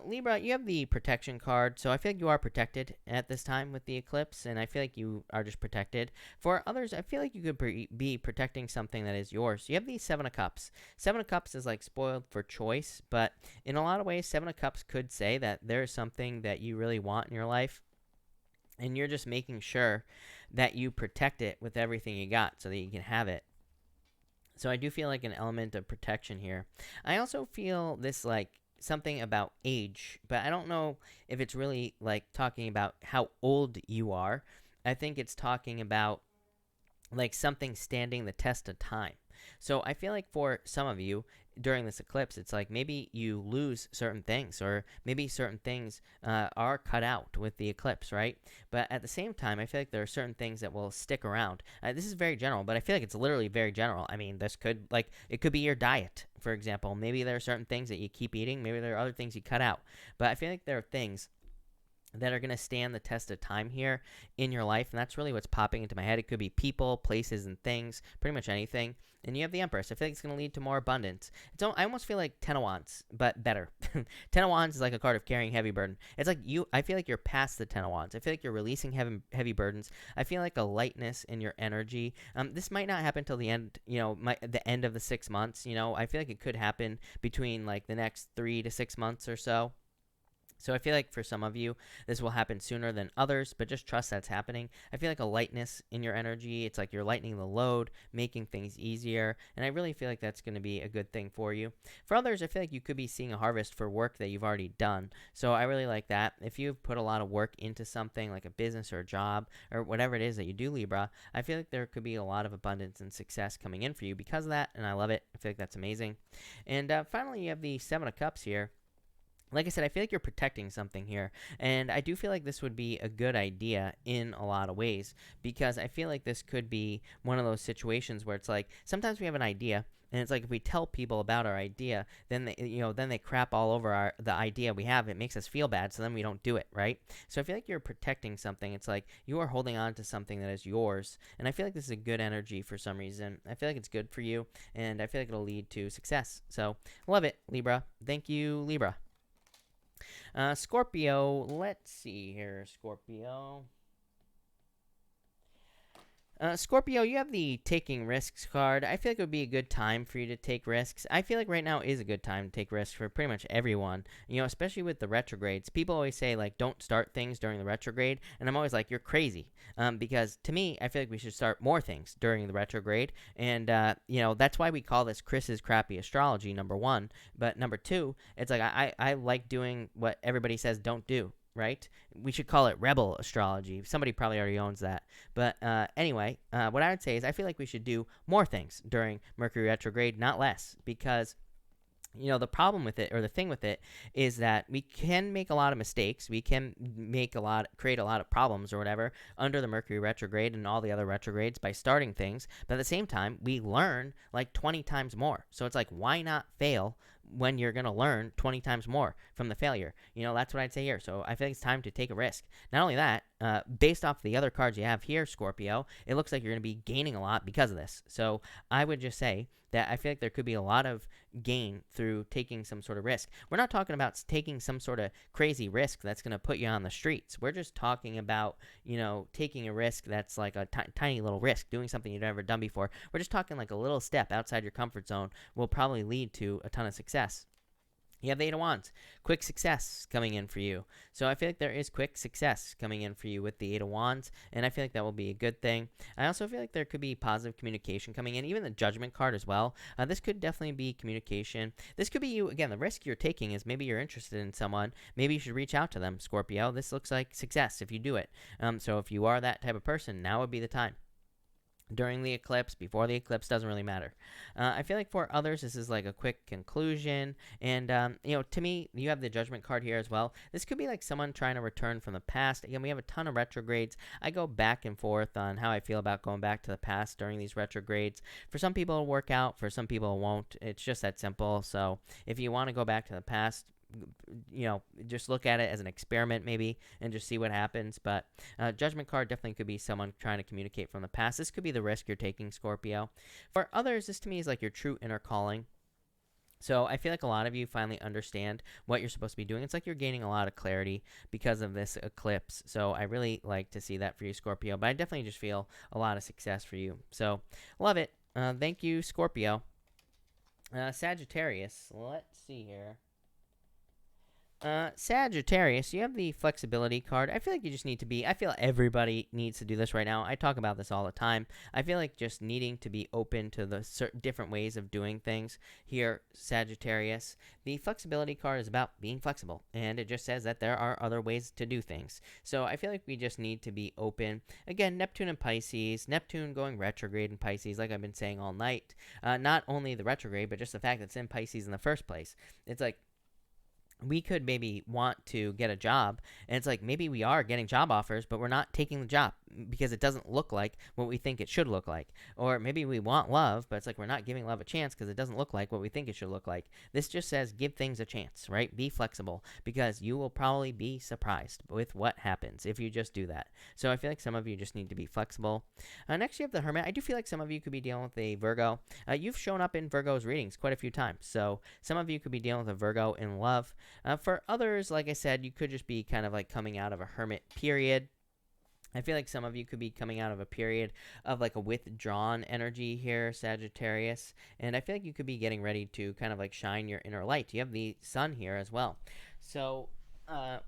Libra, you have the protection card, so I feel like you are protected at this time with the eclipse, and I feel like you are just protected. For others, I feel like you could be protecting something that is yours. You have the Seven of Cups. Seven of Cups is like spoiled for choice, but in a lot of ways, Seven of Cups could say that there is something that you really want in your life, and you're just making sure that you protect it with everything you got so that you can have it. So I do feel like an element of protection here. I also feel this like something about age, but I don't know if it's really like talking about how old you are. I think it's talking about like something standing the test of time. So I feel like for some of you during this eclipse, it's like maybe you lose certain things, or maybe certain things are cut out with the eclipse, right? But at the same time, I feel like there are certain things that will stick around. This is very general, but I feel like it's literally very general. I mean, this could, like, it could be your diet, for example. Maybe there are certain things that you keep eating. Maybe there are other things you cut out. But I feel like there are things that are going to stand the test of time here in your life, and that's really what's popping into my head. It could be people, places, and things, pretty much anything. And you have the Empress. I feel like it's going to lead to more abundance. I almost feel like Ten of Wands, but better. Ten of Wands is like a card of carrying heavy burden. It's like I feel like you're past the Ten of Wands. I feel like you're releasing heavy burdens. I feel like a lightness in your energy. This might not happen till the end, the end of the 6 months. I feel like it could happen between like the next 3 to 6 months or so. So I feel like for some of you, this will happen sooner than others, but just trust that's happening. I feel like a lightness in your energy. It's like you're lightening the load, making things easier, and I really feel like that's going to be a good thing for you. For others, I feel like you could be seeing a harvest for work that you've already done. So I really like that. If you've put a lot of work into something like a business or a job or whatever it is that you do, Libra, I feel like there could be a lot of abundance and success coming in for you because of that, and I love it. I feel like that's amazing. And finally, you have the Seven of Cups here. Like I said, I feel like you're protecting something here, and I do feel like this would be a good idea in a lot of ways, because I feel like this could be one of those situations where it's like sometimes we have an idea, and it's like if we tell people about our idea, then they crap all over the idea we have. It makes us feel bad, so then we don't do it, right? So I feel like you're protecting something. It's like you are holding on to something that is yours, and I feel like this is a good energy for some reason. I feel like it's good for you, and I feel like it'll lead to success. So love it, Libra. Thank you, Libra. Scorpio, let's see here, Scorpio. Scorpio, you have the taking risks card. I feel like it would be a good time for you to take risks. I feel like right now is a good time to take risks for pretty much everyone, especially with the retrogrades. People always say, like, don't start things during the retrograde, and I'm always like, you're crazy. Because to me, I feel like we should start more things during the retrograde, and, that's why we call this Chris's crappy astrology, number one. But number two, it's like I like doing what everybody says don't do. Right? We should call it rebel astrology. Somebody probably already owns that. But anyway, what I would say is I feel like we should do more things during Mercury retrograde, not less, because the problem with it, or the thing with it, is that we can make a lot of mistakes. We can create a lot of problems or whatever under the Mercury retrograde and all the other retrogrades by starting things. But at the same time, we learn like 20 times more. So it's like, why not fail when you're going to learn 20 times more from the failure? That's what I'd say here. So I feel like it's time to take a risk. Not only that, based off the other cards you have here, Scorpio, it looks like you're going to be gaining a lot because of this. So I would just say that I feel like there could be a lot of gain through taking some sort of risk. We're not talking about taking some sort of crazy risk that's going to put you on the streets. We're just talking about, taking a risk that's like a tiny little risk, doing something you've never done before. We're just talking like a little step outside your comfort zone will probably lead to a ton of success. You have the Eight of Wands. Quick success coming in for you. So I feel like there is quick success coming in for you with the Eight of Wands, and I feel like that will be a good thing. I also feel like there could be positive communication coming in, even the Judgment card as well. This could definitely be communication. This could be you. Again, the risk you're taking is maybe you're interested in someone. Maybe you should reach out to them, Scorpio. This looks like success if you do it. So if you are that type of person, now would be the time. During the eclipse, before the eclipse, doesn't really matter. I feel like for others, this is like a quick conclusion. And, to me, you have the Judgment card here as well. This could be like someone trying to return from the past. Again, we have a ton of retrogrades. I go back and forth on how I feel about going back to the past during these retrogrades. For some people, it'll work out. For some people, it won't. It's just that simple. So if you want to go back to the past, just look at it as an experiment maybe and just see what happens. But Judgment card definitely could be someone trying to communicate from the past. This could be the risk you're taking, Scorpio. For others, this to me is like your true inner calling. So I feel like a lot of you finally understand what you're supposed to be doing. It's like you're gaining a lot of clarity because of this eclipse. So I really like to see that for you, Scorpio. But I definitely just feel a lot of success for you. So love it. Thank you, Scorpio. Sagittarius. Let's see here. Sagittarius, you have the flexibility card. I feel like you just need to be, I feel everybody needs to do this right now. I talk about this all the time. I feel like just needing to be open to the certain different ways of doing things here, Sagittarius. The flexibility card is about being flexible, and it just says that there are other ways to do things. So I feel like we just need to be open. Again, Neptune and Pisces, Neptune going retrograde in Pisces, like I've been saying all night. Not only the retrograde, but just the fact that it's in Pisces in the first place. It's like, we could maybe want to get a job, and it's like maybe we are getting job offers, but we're not taking the job because it doesn't look like what we think it should look like. Or maybe we want love, but it's like we're not giving love a chance because it doesn't look like what we think it should look like. This just says give things a chance, right? Be flexible, because you will probably be surprised with what happens if you just do that. So I feel like some of you just need to be flexible. Next, you have the Hermit. I do feel like some of you could be dealing with a Virgo. You've shown up in Virgo's readings quite a few times, so some of you could be dealing with a Virgo in love. For others, like I said, you could just be kind of like coming out of a hermit period. I feel like some of you could be coming out of a period of like a withdrawn energy here, Sagittarius. And I feel like you could be getting ready to kind of like shine your inner light. You have the sun here as well. So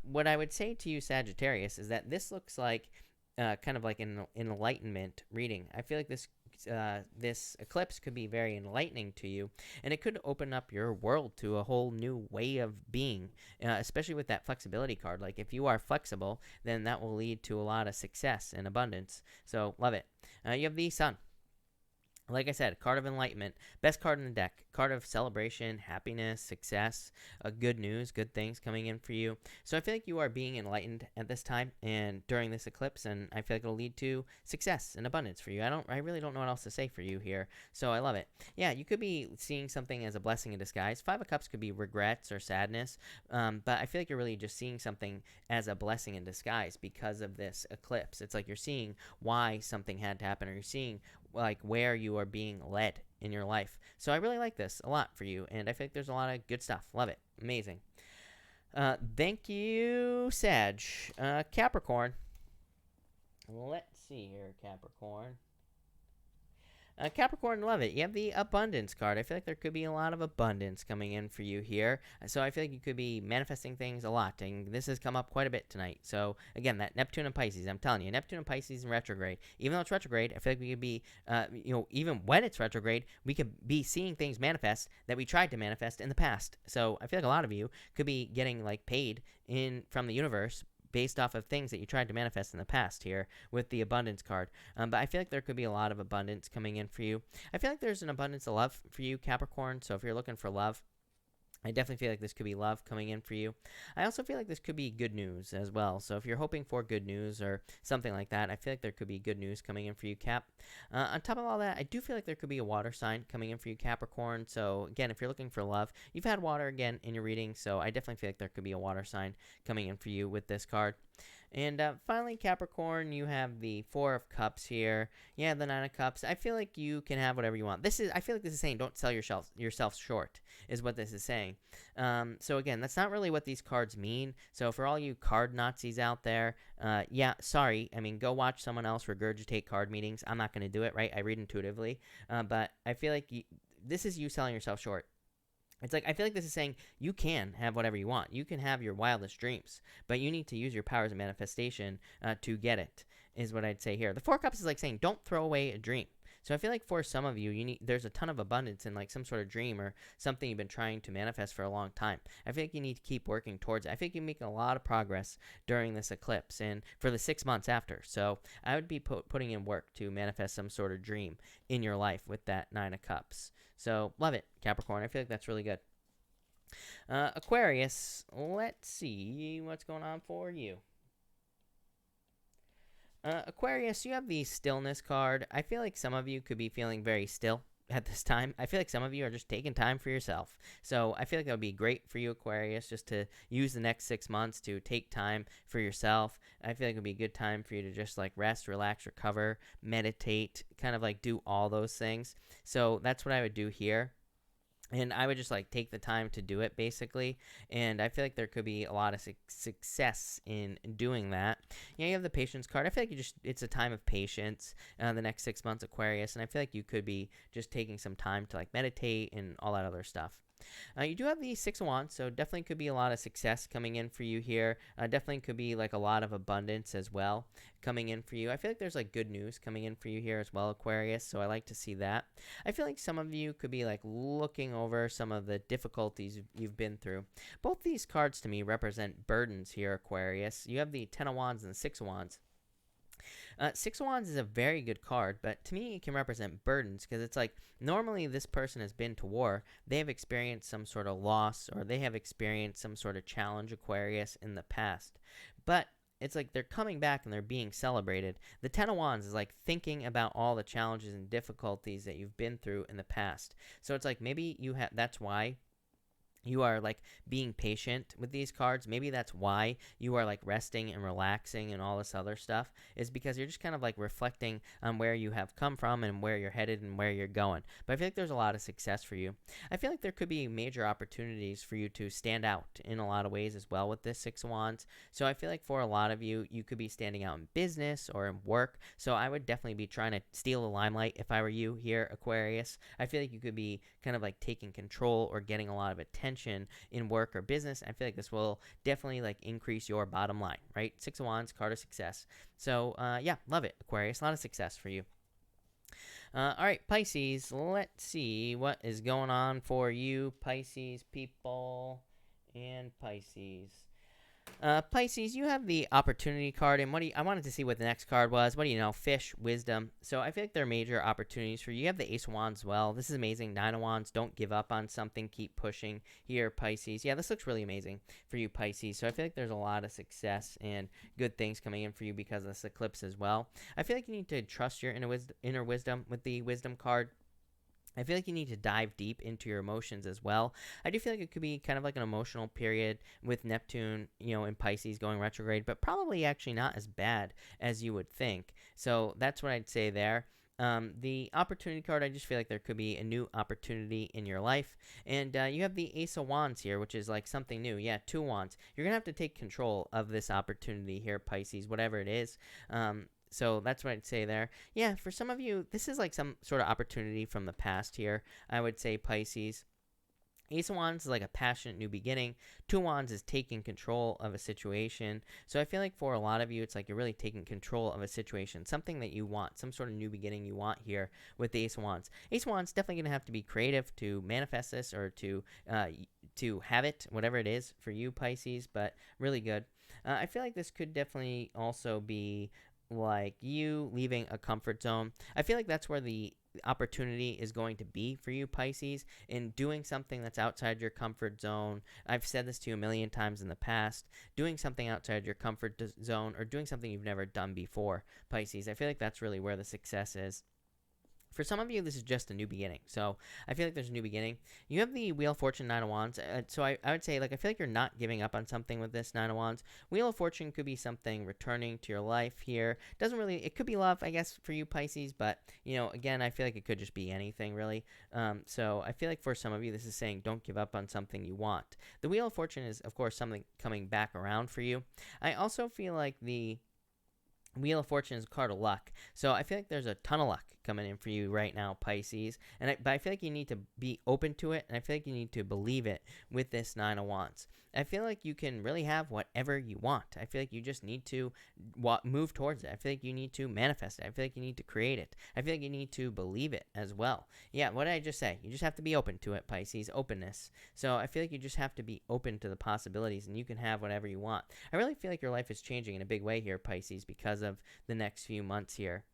what I would say to you, Sagittarius, is that this looks like kind of like an enlightenment reading. I feel like this eclipse could be very enlightening to you, and it could open up your world to a whole new way of being, especially with that flexibility card. Like if you are flexible, then that will lead to a lot of success and abundance. So love it. You have the sun. Like I said, card of enlightenment, best card in the deck, card of celebration, happiness, success, good news, good things coming in for you. So I feel like you are being enlightened at this time and during this eclipse, and I feel like it'll lead to success and abundance for you. I really don't know what else to say for you here, so I love it. Yeah, you could be seeing something as a blessing in disguise. Five of Cups could be regrets or sadness, but I feel like you're really just seeing something as a blessing in disguise because of this eclipse. It's like you're seeing why something had to happen, or you're seeing like where you are being led in your life. So I really like this a lot for you, and I think there's a lot of good stuff. Love it. Amazing. Thank you, Sag. Capricorn. Let's see here, Capricorn. Capricorn, love it. You have the abundance card. I feel like there could be a lot of abundance coming in for you here. So I feel like you could be manifesting things a lot, and this has come up quite a bit tonight. So again, that Neptune and Pisces, I'm telling you, Neptune and Pisces in retrograde. Even though it's retrograde, I feel like we could be, even when it's retrograde, we could be seeing things manifest that we tried to manifest in the past. So I feel like a lot of you could be getting like paid from the universe based off of things that you tried to manifest in the past here with the abundance card. But I feel like there could be a lot of abundance coming in for you. I feel like there's an abundance of love for you, Capricorn. So if you're looking for love, I definitely feel like this could be love coming in for you. I also feel like this could be good news as well. So if you're hoping for good news or something like that, I feel like there could be good news coming in for you, Cap. On top of all that, I do feel like there could be a water sign coming in for you, Capricorn. So again, if you're looking for love, you've had water again in your reading. So I definitely feel like there could be a water sign coming in for you with this card. And finally, Capricorn, you have the Four of Cups here. Yeah, the Nine of Cups. I feel like you can have whatever you want. I feel like this is saying don't sell yourself short, is what this is saying. So again, that's not really what these cards mean. So for all you card Nazis out there, yeah, sorry. I mean, go watch someone else regurgitate card meetings. I'm not going to do it, right? I read intuitively. But I feel like this is you selling yourself short. It's like, I feel like this is saying you can have whatever you want. You can have your wildest dreams, but you need to use your powers of manifestation to get it, is what I'd say here. The Four Cups is like saying don't throw away a dream. So I feel like for some of you, there's a ton of abundance in like some sort of dream or something you've been trying to manifest for a long time. I feel like you need to keep working towards it. I think you're making a lot of progress during this eclipse and for the 6 months after. So I would be putting in work to manifest some sort of dream in your life with that Nine of Cups. So love it, Capricorn. I feel like that's really good. Aquarius, let's see what's going on for you. Aquarius, you have the stillness card. I feel like some of you could be feeling very still at this time. I feel like some of you are just taking time for yourself. So I feel like that would be great for you, Aquarius, just to use the next 6 months to take time for yourself. I feel like it would be a good time for you to just like rest, relax, recover, meditate, kind of like do all those things. So that's what I would do here. And I would just like take the time to do it basically. And I feel like there could be a lot of success in doing that. Yeah, you have the patience card. I feel like it's a time of patience, the next 6 months, Aquarius. And I feel like you could be just taking some time to like meditate and all that other stuff. You do have the Six of Wands, so definitely could be a lot of success coming in for you here. Definitely could be like a lot of abundance as well coming in for you. I feel like there's like good news coming in for you here as well, Aquarius, so I like to see that. I feel like some of you could be like looking over some of the difficulties you've been through. Both these cards to me represent burdens here, Aquarius. You have the Ten of Wands and the Six of Wands. Six of Wands is a very good card, but to me it can represent burdens because it's like normally this person has been to war. They have experienced some sort of loss or they have experienced some sort of challenge, Aquarius, in the past. But it's like they're coming back and they're being celebrated. The Ten of Wands is like thinking about all the challenges and difficulties that you've been through in the past. So it's like maybe that's why you are like being patient with these cards. Maybe that's why you are like resting and relaxing and all this other stuff, is because you're just kind of like reflecting on where you have come from and where you're headed and where you're going. But I feel like there's a lot of success for you. I feel like there could be major opportunities for you to stand out in a lot of ways as well with this Six of Wands. So I feel like for a lot of you, you could be standing out in business or in work. So I would definitely be trying to steal the limelight if I were you here, Aquarius. I feel like you could be kind of like taking control or getting a lot of attention in work or business. I feel like this will definitely like increase your bottom line, right? Six of Wands, card of success. So yeah, love it, Aquarius. A lot of success for you. All right, Pisces, let's see what is going on for you, Pisces people and Pisces. Pisces, you have the opportunity card, and I wanted to see what the next card was. What do you know? Fish, wisdom. So I feel like there are major opportunities for you. You have the Ace of Wands as well. This is amazing. Nine of Wands. Don't give up on something. Keep pushing here, Pisces. Yeah, this looks really amazing for you, Pisces. So I feel like there's a lot of success and good things coming in for you because of this eclipse as well. I feel like you need to trust your inner wisdom with the wisdom card. I feel like you need to dive deep into your emotions as well. I do feel like it could be kind of like an emotional period with Neptune, in Pisces going retrograde, but probably actually not as bad as you would think. So that's what I'd say there. The opportunity card, I just feel like there could be a new opportunity in your life. And you have the Ace of Wands here, which is like something new. Yeah, two wands. You're going to have to take control of this opportunity here, Pisces, whatever it is. So that's what I'd say there. Yeah, for some of you, this is like some sort of opportunity from the past here. I would say, Pisces. Ace of Wands is like a passionate new beginning. Two of Wands is taking control of a situation. So I feel like for a lot of you, it's like you're really taking control of a situation, something that you want, some sort of new beginning you want here with the Ace of Wands. Ace of Wands definitely going to have to be creative to manifest this or to have it, whatever it is for you, Pisces, but really good. I feel like this could definitely also be like you leaving a comfort zone. I feel like that's where the opportunity is going to be for you, Pisces, in doing something that's outside your comfort zone. I've said this to you a million times in the past. Doing something outside your comfort zone or doing something you've never done before, Pisces. I feel like that's really where the success is. For some of you, this is just a new beginning. So I feel like there's a new beginning. You have the Wheel of Fortune, Nine of Wands. So I would say, like, I feel like you're not giving up on something with this Nine of Wands. Wheel of Fortune could be something returning to your life here. It could be love, I guess, for you, Pisces. But, again, I feel like it could just be anything, really. So I feel like for some of you, this is saying don't give up on something you want. The Wheel of Fortune is, of course, something coming back around for you. I also feel like the Wheel of Fortune is a card of luck. So I feel like there's a ton of luck coming in for you right now, Pisces. But I feel like you need to be open to it, and I feel like you need to believe it with this Nine of Wands. I feel like you can really have whatever you want. I feel like you just need to move towards it. I feel like you need to manifest it. I feel like you need to create it. I feel like you need to believe it as well. Yeah, what did I just say? You just have to be open to it, Pisces. Openness. So I feel like you just have to be open to the possibilities, and you can have whatever you want. I really feel like your life is changing in a big way here, Pisces, because of the next few months here.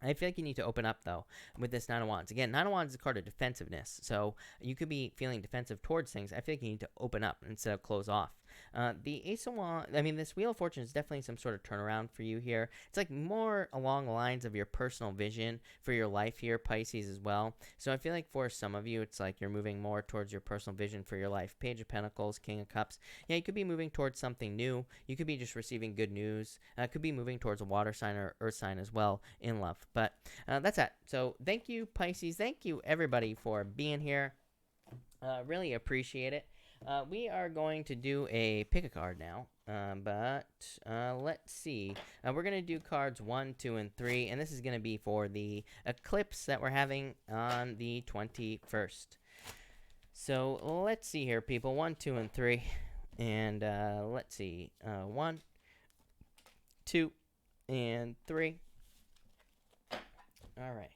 I feel like you need to open up, though, with this Nine of Wands. Again, Nine of Wands is a card of defensiveness, so you could be feeling defensive towards things. I feel like you need to open up instead of close off. The Ace of Wands, this Wheel of Fortune is definitely some sort of turnaround for you here. It's like more along the lines of your personal vision for your life here, Pisces, as well. So I feel like for some of you, it's like you're moving more towards your personal vision for your life. Page of Pentacles, King of Cups. Yeah, you could be moving towards something new. You could be just receiving good news. Could be moving towards a water sign or earth sign as well in love. But that's that. So thank you, Pisces. Thank you, everybody, for being here. Really appreciate it. We are going to do a pick a card now, but let's see. We're going to do cards 1, 2, and 3, and this is going to be for the eclipse that we're having on the 21st. So let's see here, people. 1, 2, and 3. And let's see. 1, 2, and 3. All right.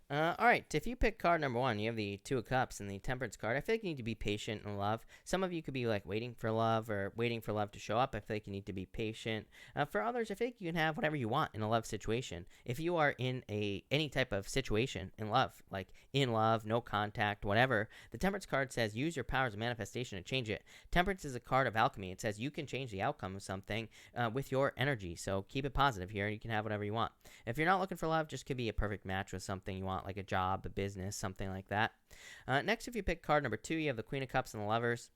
All right, if you pick card number 1, you have the Two of Cups and the Temperance card. I feel like you need to be patient in love. Some of you could be like waiting for love or waiting for love to show up. I feel like you need to be patient. For others, I feel like you can have whatever you want in a love situation. If you are in any type of situation in love, like in love, no contact, whatever, the Temperance card says use your powers of manifestation to change it. Temperance is a card of alchemy. It says you can change the outcome of something with your energy. So keep it positive here, and you can have whatever you want. If you're not looking for love, just could be a perfect match with something you want, like a job, a business, something like that. Next, if you pick card number 2, you have the Queen of Cups and the Lovers.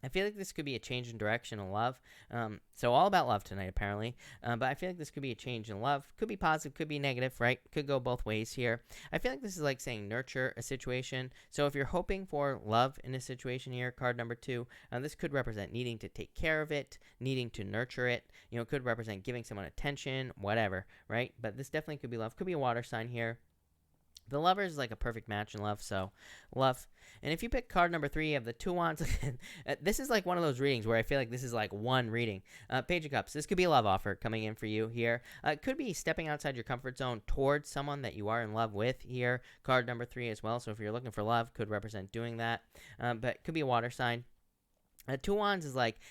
I feel like this could be a change in direction in love. So all about love tonight, apparently. But I feel like this could be a change in love. Could be positive, could be negative, right? Could go both ways here. I feel like this is like saying nurture a situation. So if you're hoping for love in a situation here, card number 2, this could represent needing to take care of it, needing to nurture it. You know, it could represent giving someone attention, whatever, right? But this definitely could be love. Could be a water sign here. The Lovers is like a perfect match in love, so love. And if you pick card number 3, you have the Two Wands. This is like one of those readings where I feel like this is like one reading. Page of Cups. This could be a love offer coming in for you here. It could be stepping outside your comfort zone towards someone that you are in love with here. Card number 3 as well. So if you're looking for love, could represent doing that. But it could be a water sign. Two Wands is like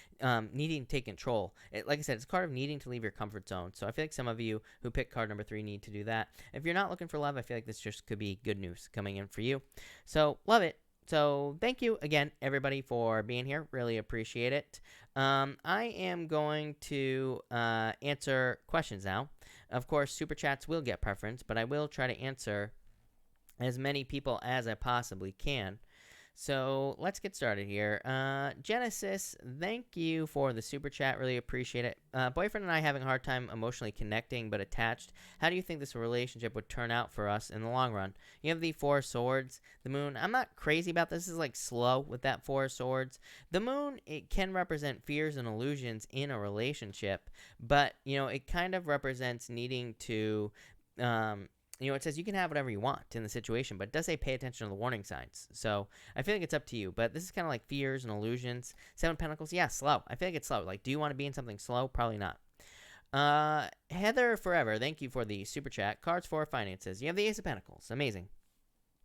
needing to take control. Like I said, it's a card of needing to leave your comfort zone. So I feel like some of you who pick card number 3 need to do that. If you're not looking for love, I feel like this just could be good news coming in for you. So love it. So thank you again, everybody, for being here. Really appreciate it. I am going to answer questions now. Of course, Super Chats will get preference, but I will try to answer as many people as I possibly can. So let's get started here. Genesis, thank you for the super chat. Really appreciate it. Boyfriend and I having a hard time emotionally connecting but attached. How do you think this relationship would turn out for us in the long run? You have the Four of Swords, the Moon. I'm not crazy about this. This is like slow with that Four of Swords. The Moon, it can represent fears and illusions in a relationship, but you know, it kind of represents needing to you know, it says you can have whatever you want in the situation, but it does say pay attention to the warning signs. So I feel like it's up to you, but this is kind of like fears and illusions. 7 of Pentacles, yeah, slow. I feel like it's slow. Like, do you want to be in something slow? Probably not. Heather Forever, thank you for the super chat. Cards for finances. You have the Ace of Pentacles. Amazing.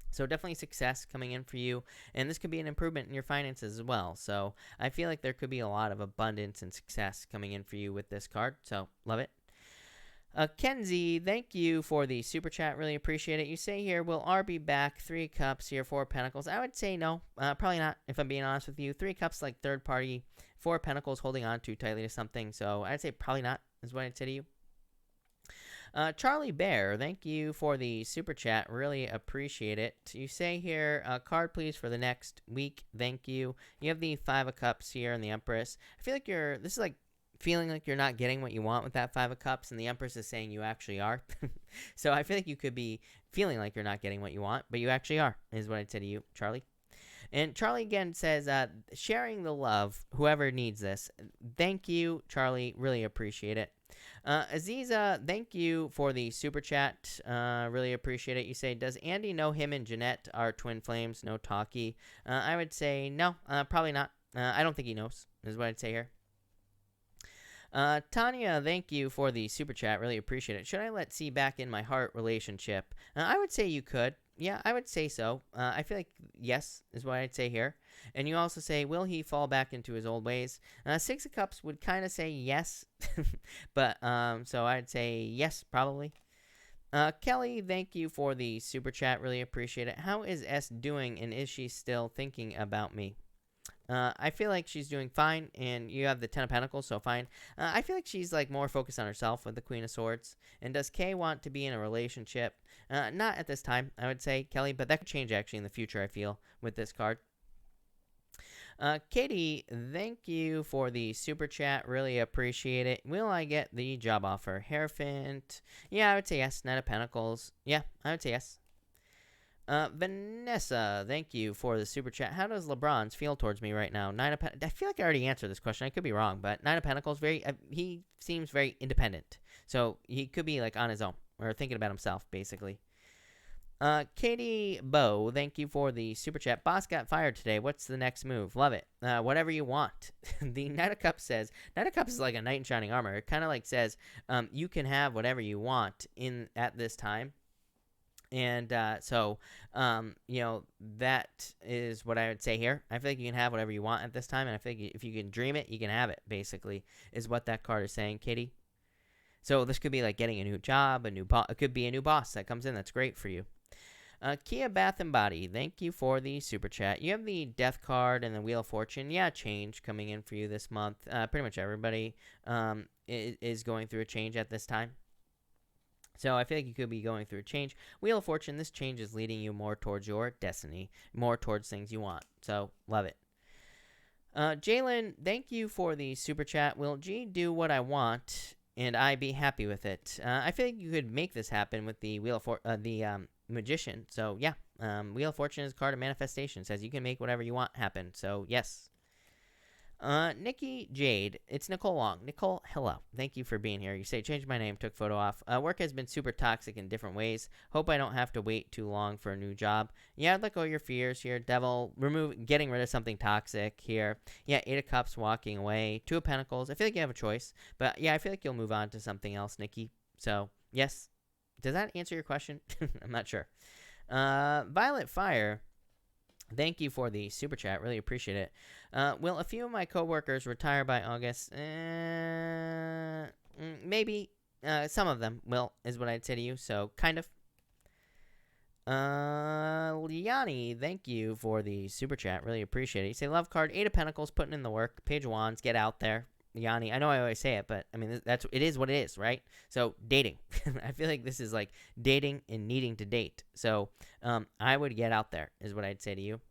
So definitely success coming in for you, and this could be an improvement in your finances as well. So I feel like there could be a lot of abundance and success coming in for you with this card. So love it. Kenzie, thank you for the super chat. Really appreciate it. You say here, will R be back? 3 cups here, 4 pentacles. I would say no. Probably not, if I'm being honest with you. 3 cups like third party. 4 pentacles holding on too tightly to something. So I'd say probably not is what I'd say to you. Charlie Bear, thank you for the super chat. Really appreciate it. You say here, card please for the next week. Thank you. You have the 5 of Cups here and the Empress. I feel like this is like feeling like you're not getting what you want with that 5 of Cups, and the Empress is saying you actually are. So I feel like you could be feeling like you're not getting what you want, but you actually are, is what I'd say to you, Charlie. And Charlie again says, sharing the love, whoever needs this. Thank you, Charlie. Really appreciate it. Aziza, thank you for the super chat. Really appreciate it. You say, does Andy know him and Jeanette are twin flames? No talkie. I would say no, probably not. I don't think he knows, is what I'd say here. Tanya, thank you for the super chat. Really appreciate it. Should I let C back in my heart relationship? I would say you could. Yeah, I would say so. I feel like yes is what I'd say here. And you also say, will he fall back into his old ways? 6 of Cups would kind of say yes. But so I'd say yes, probably. Kelly, thank you for the super chat. Really appreciate it. How is S doing, and is she still thinking about me? I feel like she's doing fine, and you have the 10 of Pentacles, so fine. I feel like she's like more focused on herself with the Queen of Swords. And does Kay want to be in a relationship? Not at this time, I would say, Kelly, but that could change actually in the future, I feel, with this card. Katie, thank you for the super chat. Really appreciate it. Will I get the job offer? Hierophant. Yeah, I would say yes. Knight of Pentacles. Yeah, I would say yes. Vanessa, thank you for the super chat. How does LeBron's feel towards me right now? I feel like I already answered this question. I could be wrong, but Nine of Pentacles, he seems very independent. So he could be like on his own or thinking about himself, basically. Katie Bow, thank you for the super chat. Boss got fired today. What's the next move? Love it. Whatever you want. The Knight of Cups says, Knight of Cups is like a knight in shining armor. It kind of like says, you can have whatever you want at this time. And so, that is what I would say here. I feel like you can have whatever you want at this time. And I feel like if you can dream it, you can have it, basically, is what that card is saying, Katie. So this could be like getting a new job, it could be a new boss that comes in. That's great for you. Kia Bath and Body, thank you for the super chat. You have the Death card and the Wheel of Fortune. Yeah, change coming in for you this month. Pretty much everybody is going through a change at this time. So I feel like you could be going through a change. Wheel of Fortune, this change is leading you more towards your destiny, more towards things you want. So love it. Jalen, thank you for the super chat. Will G do what I want and I be happy with it? I feel like you could make this happen with the Wheel of Magician. So yeah, Wheel of Fortune is a card of manifestation. It says you can make whatever you want happen. So yes. Nikki Jade, it's Nicole Long. Nicole, hello. Thank you for being here. You say, changed my name, took photo off. Work has been super toxic in different ways. Hope I don't have to wait too long for a new job. Yeah, let go of your fears here. Devil, getting rid of something toxic here. Yeah, 8 of Cups, walking away. 2 of Pentacles. I feel like you have a choice. But yeah, I feel like you'll move on to something else, Nikki. So, yes. Does that answer your question? I'm not sure. Violet Fire, thank you for the super chat. Really appreciate it. Will a few of my coworkers retire by August? Maybe. Some of them will, is what I'd say to you. So, kind of. Liani, thank you for the super chat. Really appreciate it. You say, love card, 8 of Pentacles, putting in the work. Page of Wands, get out there. Yanni, I know I always say it, but I mean, it is what it is, right? So dating, I feel like this is like dating and needing to date. So I would get out there is what I'd say to you.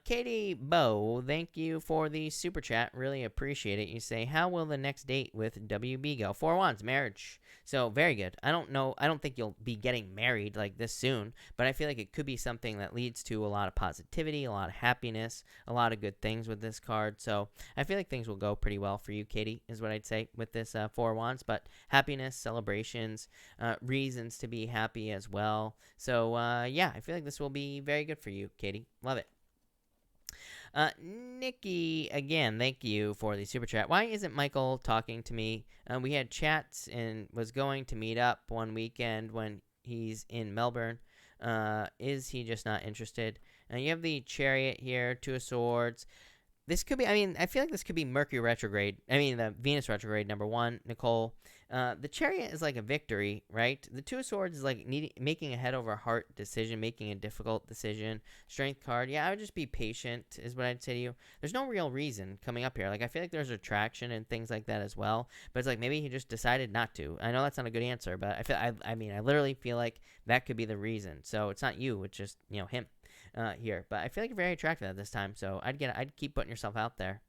Katie Bow, thank you for the super chat. Really appreciate it. You say, how will the next date with WB go? 4 Wands, marriage. So very good. I don't think you'll be getting married like this soon, but I feel like it could be something that leads to a lot of positivity, a lot of happiness, a lot of good things with this card. So I feel like things will go pretty well for you, Katie, is what I'd say with this 4 Wands. But happiness, celebrations, reasons to be happy as well. So yeah, I feel like this will be very good for you, Katie. Love it. Nikki, again, thank you for the super chat. Why isn't Michael talking to me? We had chats and was going to meet up one weekend when he's in Melbourne. Is he just not interested? You have the Chariot here, 2 of Swords. This could be, I feel like this could be Mercury retrograde. The Venus retrograde, number 1, Nicole. The Chariot is like a victory, right? The 2 of Swords is like making a head over heart decision, making a difficult decision. Strength card, yeah, I would just be patient is what I'd say to you. There's no real reason coming up here. Like, I feel like there's attraction and things like that as well. But it's like maybe he just decided not to. I know that's not a good answer, but I literally feel like that could be the reason. So it's not you, it's just, him. Here, but I feel like you're very attractive at this time, so I'd keep putting yourself out there.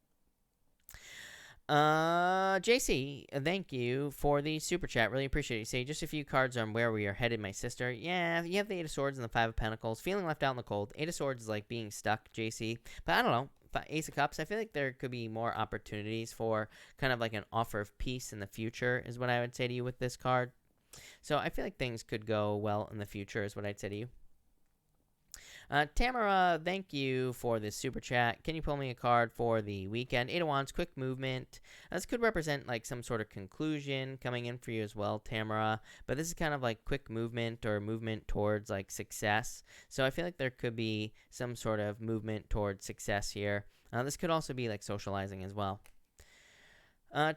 JC, thank you for the super chat. Really appreciate it. You say just a few cards on where we are headed, my sister. Yeah, you have the 8 of Swords and the 5 of Pentacles. Feeling left out in the cold. 8 of Swords is like being stuck, JC. But I don't know. Ace of Cups, I feel like there could be more opportunities for kind of like an offer of peace in the future, is what I would say to you with this card. So I feel like things could go well in the future, is what I'd say to you. Tamara, thank you for this super chat. Can you pull me a card for the weekend? 8 of Wands, quick movement. This could represent like some sort of conclusion coming in for you as well, Tamara. But this is kind of like quick movement or movement towards like success. So I feel like there could be some sort of movement towards success here. This could also be like socializing as well.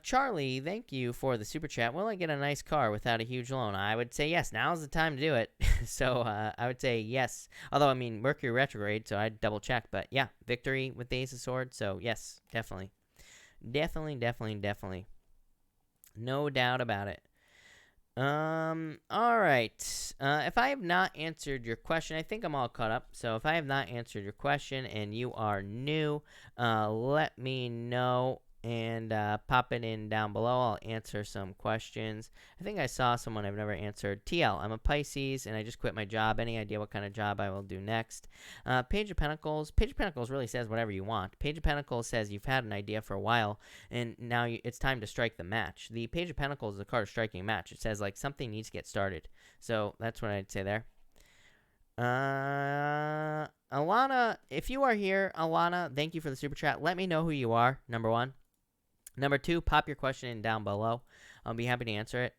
Charlie, thank you for the super chat. Will I get a nice car without a huge loan? I would say yes. Now's the time to do it. So I would say yes. Although, Mercury retrograde, so I'd double check. But yeah, victory with the Ace of Swords. So yes, definitely. Definitely. No doubt about it. All right. If I have not answered your question, I think I'm all caught up. So if I have not answered your question and you are new, let me know. and pop it in down below. I'll answer some questions. I think I saw someone I've never answered. TL, I'm a Pisces, and I just quit my job. Any idea what kind of job I will do next? Page of Pentacles. Page of Pentacles really says whatever you want. Page of Pentacles says you've had an idea for a while, and now it's time to strike the match. The Page of Pentacles is a card of striking a match. It says, like, something needs to get started. So that's what I'd say there. Alana, if you are here, Alana, thank you for the super chat. Let me know who you are, number one. Number two, pop your question in down below. I'll be happy to answer it.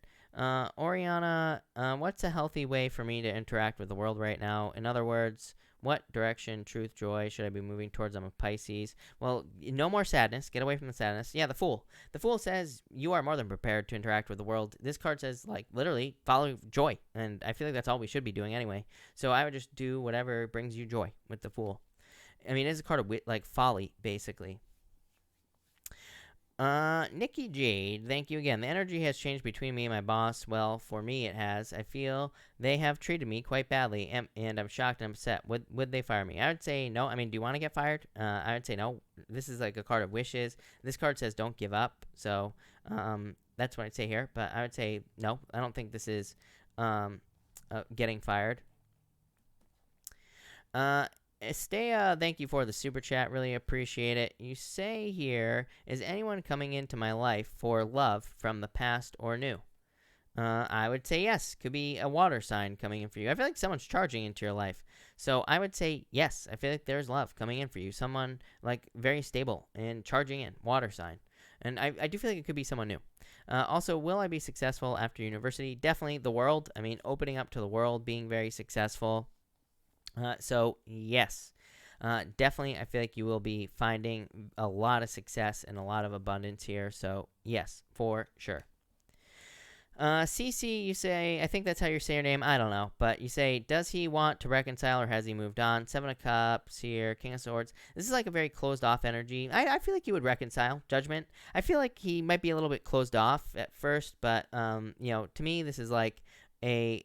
Oriana, what's a healthy way for me to interact with the world right now? In other words, what direction, truth, joy, should I be moving towards? I'm a Pisces. Well, no more sadness. Get away from the sadness. Yeah, the Fool. The Fool says you are more than prepared to interact with the world. This card says, like, literally, follow joy. And I feel like that's all we should be doing anyway. So I would just do whatever brings you joy with the Fool. I mean, it's a card of, like, folly, basically. Nikki Jade, thank you again. The energy has changed between me and my boss. Well, for me it has. I feel they have treated me quite badly, and I'm shocked and upset. Would they fire me? I would say no. I mean, do you want to get fired? I would say no. This is like a card of wishes. This card says don't give up. So, that's what I'd say here. But I would say no. I don't think this is, getting fired. Estea, thank you for the super chat. Really appreciate it. You say here, is anyone coming into my life for love from the past or new? I would say yes. Could be a water sign coming in for you. I feel like someone's charging into your life. So I would say yes. I feel like there's love coming in for you. Someone, like, very stable and charging in. Water sign. And I do feel like it could be someone new. Also, will I be successful after university? Definitely the world. I mean, opening up to the world, being very successful. So, yes, definitely I feel like you will be finding a lot of success and a lot of abundance here. So, yes, for sure. Cece, you say, I think that's how you say your name. I don't know. But you say, does he want to reconcile or has he moved on? Seven of Cups here, King of Swords. This is like a very closed off energy. I feel like he would reconcile. Judgment. I feel like he might be a little bit closed off at first. But, to me, this is like the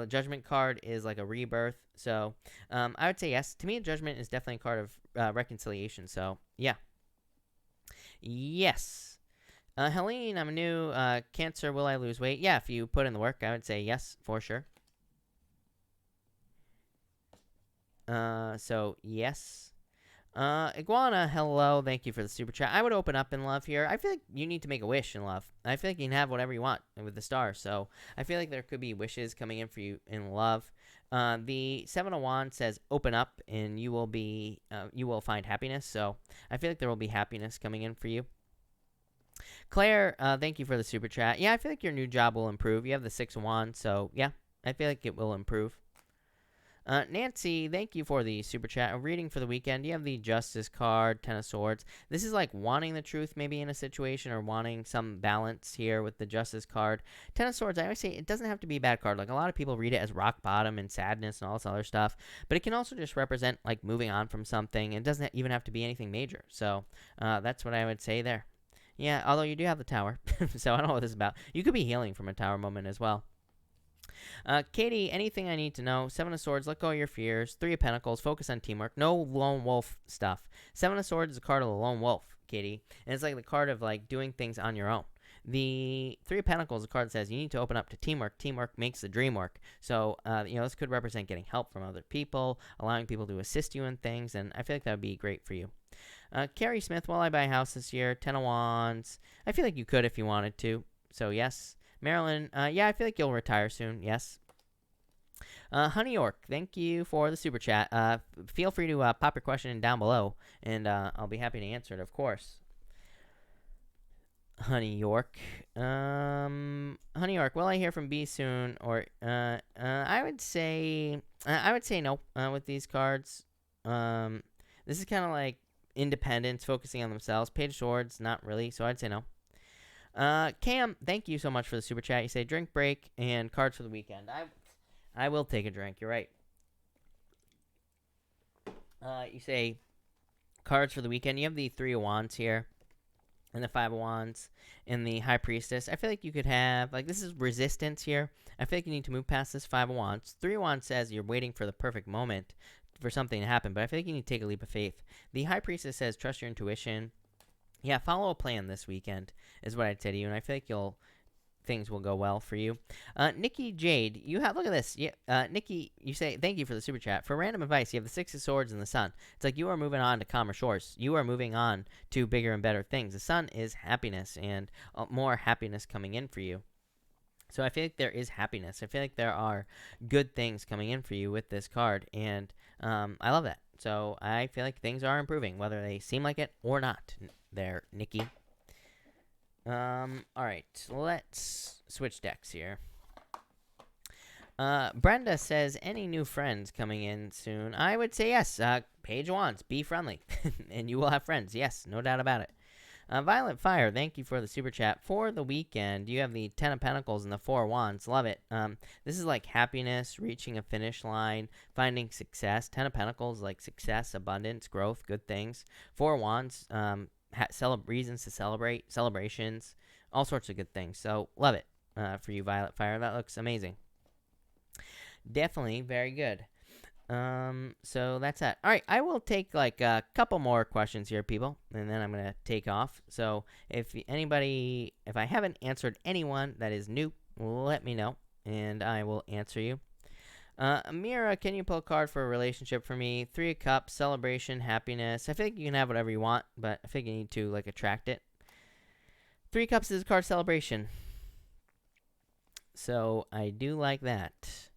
Judgment card is like a rebirth. So I would say yes. To me, Judgment is definitely a card of reconciliation. So yeah. Yes. Helene, I'm a new Cancer. Will I lose weight? Yeah, if you put in the work, I would say yes, for sure. So yes. Iguana, hello. Thank you for the super chat. I would open up in love here. I feel like you need to make a wish in love. I feel like you can have whatever you want with the stars. So I feel like there could be wishes coming in for you in love. The Seven of Wands says open up and you will find happiness. So I feel like there will be happiness coming in for you. Claire, thank you for the super chat. Yeah, I feel like your new job will improve. You have the Six of Wands. So yeah, I feel like it will improve. Nancy, thank you for the super chat. A reading for the weekend. You have the Justice card, Ten of Swords. This is like wanting the truth maybe in a situation or wanting some balance here with the Justice card. Ten of Swords, I always say it doesn't have to be a bad card. Like a lot of people read it as rock bottom and sadness and all this other stuff. But it can also just represent like moving on from something. It doesn't even have to be anything major. So that's what I would say there. Yeah, although you do have the Tower. So I don't know what this is about. You could be healing from a Tower moment as well. Katie, anything I need to know? Seven of Swords, let go of your fears. Three of Pentacles, focus on teamwork. No lone wolf stuff. Seven of Swords is a card of the lone wolf, Katie. And it's like the card of like doing things on your own. The Three of Pentacles is a card that says you need to open up to teamwork. Teamwork makes the dream work. So, this could represent getting help from other people, allowing people to assist you in things, and I feel like that would be great for you. Carrie Smith, will I buy a house this year? Ten of Wands. I feel like you could if you wanted to. So, yes. Marilyn, yeah, I feel like you'll retire soon. Yes. Honey York, thank you for the super chat. Feel free to pop your question down below, and I'll be happy to answer it, of course. Honey York, will I hear from B soon? Or I would say no with these cards. This is kind of like independence, focusing on themselves. Page of Swords, not really. So I'd say no. Cam, thank you so much for the super chat. You say drink break and cards for the weekend. I will take a drink. You're right. You say cards for the weekend. You have the Three of Wands here, and the Five of Wands, and the High Priestess. I feel like you could have like this is resistance here. I feel like you need to move past this Five of Wands. Three of Wands says you're waiting for the perfect moment for something to happen, but I feel like you need to take a leap of faith. The High Priestess says trust your intuition. Yeah, follow a plan this weekend is what I'd say to you, and I feel like things will go well for you. Nikki Jade, you have, look at this. Yeah, Nikki, you say, thank you for the super chat. For random advice, you have the Six of Swords and the Sun. It's like you are moving on to calmer shores. You are moving on to bigger and better things. The Sun is happiness and more happiness coming in for you. So I feel like there is happiness. I feel like there are good things coming in for you with this card, and I love that. So I feel like things are improving, whether they seem like it or not. There, Nikki. All right, let's switch decks here. Brenda says, any new friends coming in soon? I would say yes. Page Wands, be friendly, and you will have friends. Yes, no doubt about it. Violet Fire, thank you for the super chat. For the weekend, you have the Ten of Pentacles and the Four of Wands. Love it. This is like happiness, reaching a finish line, finding success. Ten of Pentacles, like success, abundance, growth, good things. Four of Wands, reasons to celebrate, celebrations, all sorts of good things. So love it for you, Violet Fire. That looks amazing. Definitely very good. So that's that. All right, I will take like a couple more questions here, people, and then I'm gonna take off. So if I haven't answered anyone that is new, let me know, and I will answer you. Amira, can you pull a card for a relationship for me? Three of Cups, celebration, happiness. I feel like you can have whatever you want, but I think you need to like attract it. Three of Cups is a card celebration, so I do like that.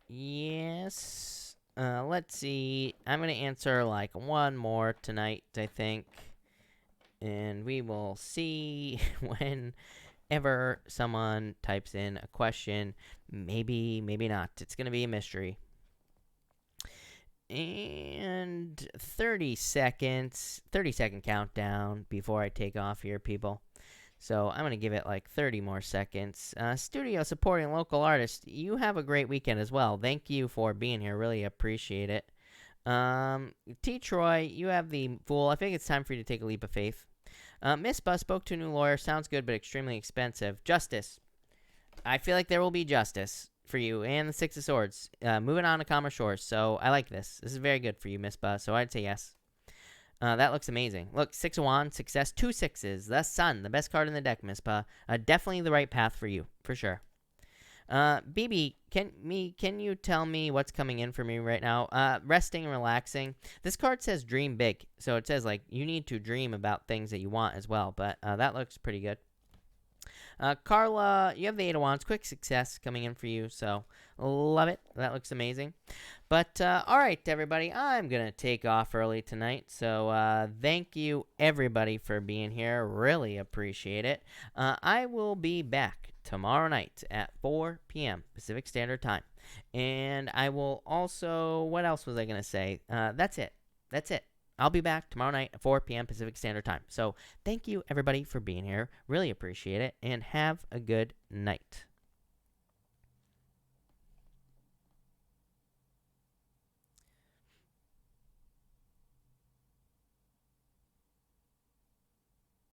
Yes. Let's see. I'm going to answer like one more tonight, I think. And we will see whenever someone types in a question. Maybe, maybe not. It's going to be a mystery. And 30 seconds. 30-second countdown before I take off here, people. So I'm going to give it like 30 more seconds. Studio supporting local artists. You have a great weekend as well. Thank you for being here. Really appreciate it. T. Troy, you have the Fool. I think it's time for you to take a leap of faith. Miss Bus spoke to a new lawyer. Sounds good, but extremely expensive. Justice. I feel like there will be justice for you. And the Six of Swords. Moving on to calmer shores. So I like this. This is very good for you, Miss Bus. So I'd say yes. That looks amazing. Look, Six of Wands, success, 2 6s. The Sun, the best card in the deck, Mispa. Definitely the right path for you, for sure. BB, can you tell me what's coming in for me right now? Resting and relaxing. This card says dream big, so it says like you need to dream about things that you want as well. But that looks pretty good. Carla, you have the Eight of Wands. Quick success coming in for you, so love it. That looks amazing. But, all right, everybody, I'm going to take off early tonight, so thank you, everybody, for being here. Really appreciate it. I will be back tomorrow night at 4 p.m. Pacific Standard Time. And I will also, what else was I going to say? That's it. That's it. I'll be back tomorrow night at 4 p.m. Pacific Standard Time. So thank you, everybody, for being here. Really appreciate it, and have a good night.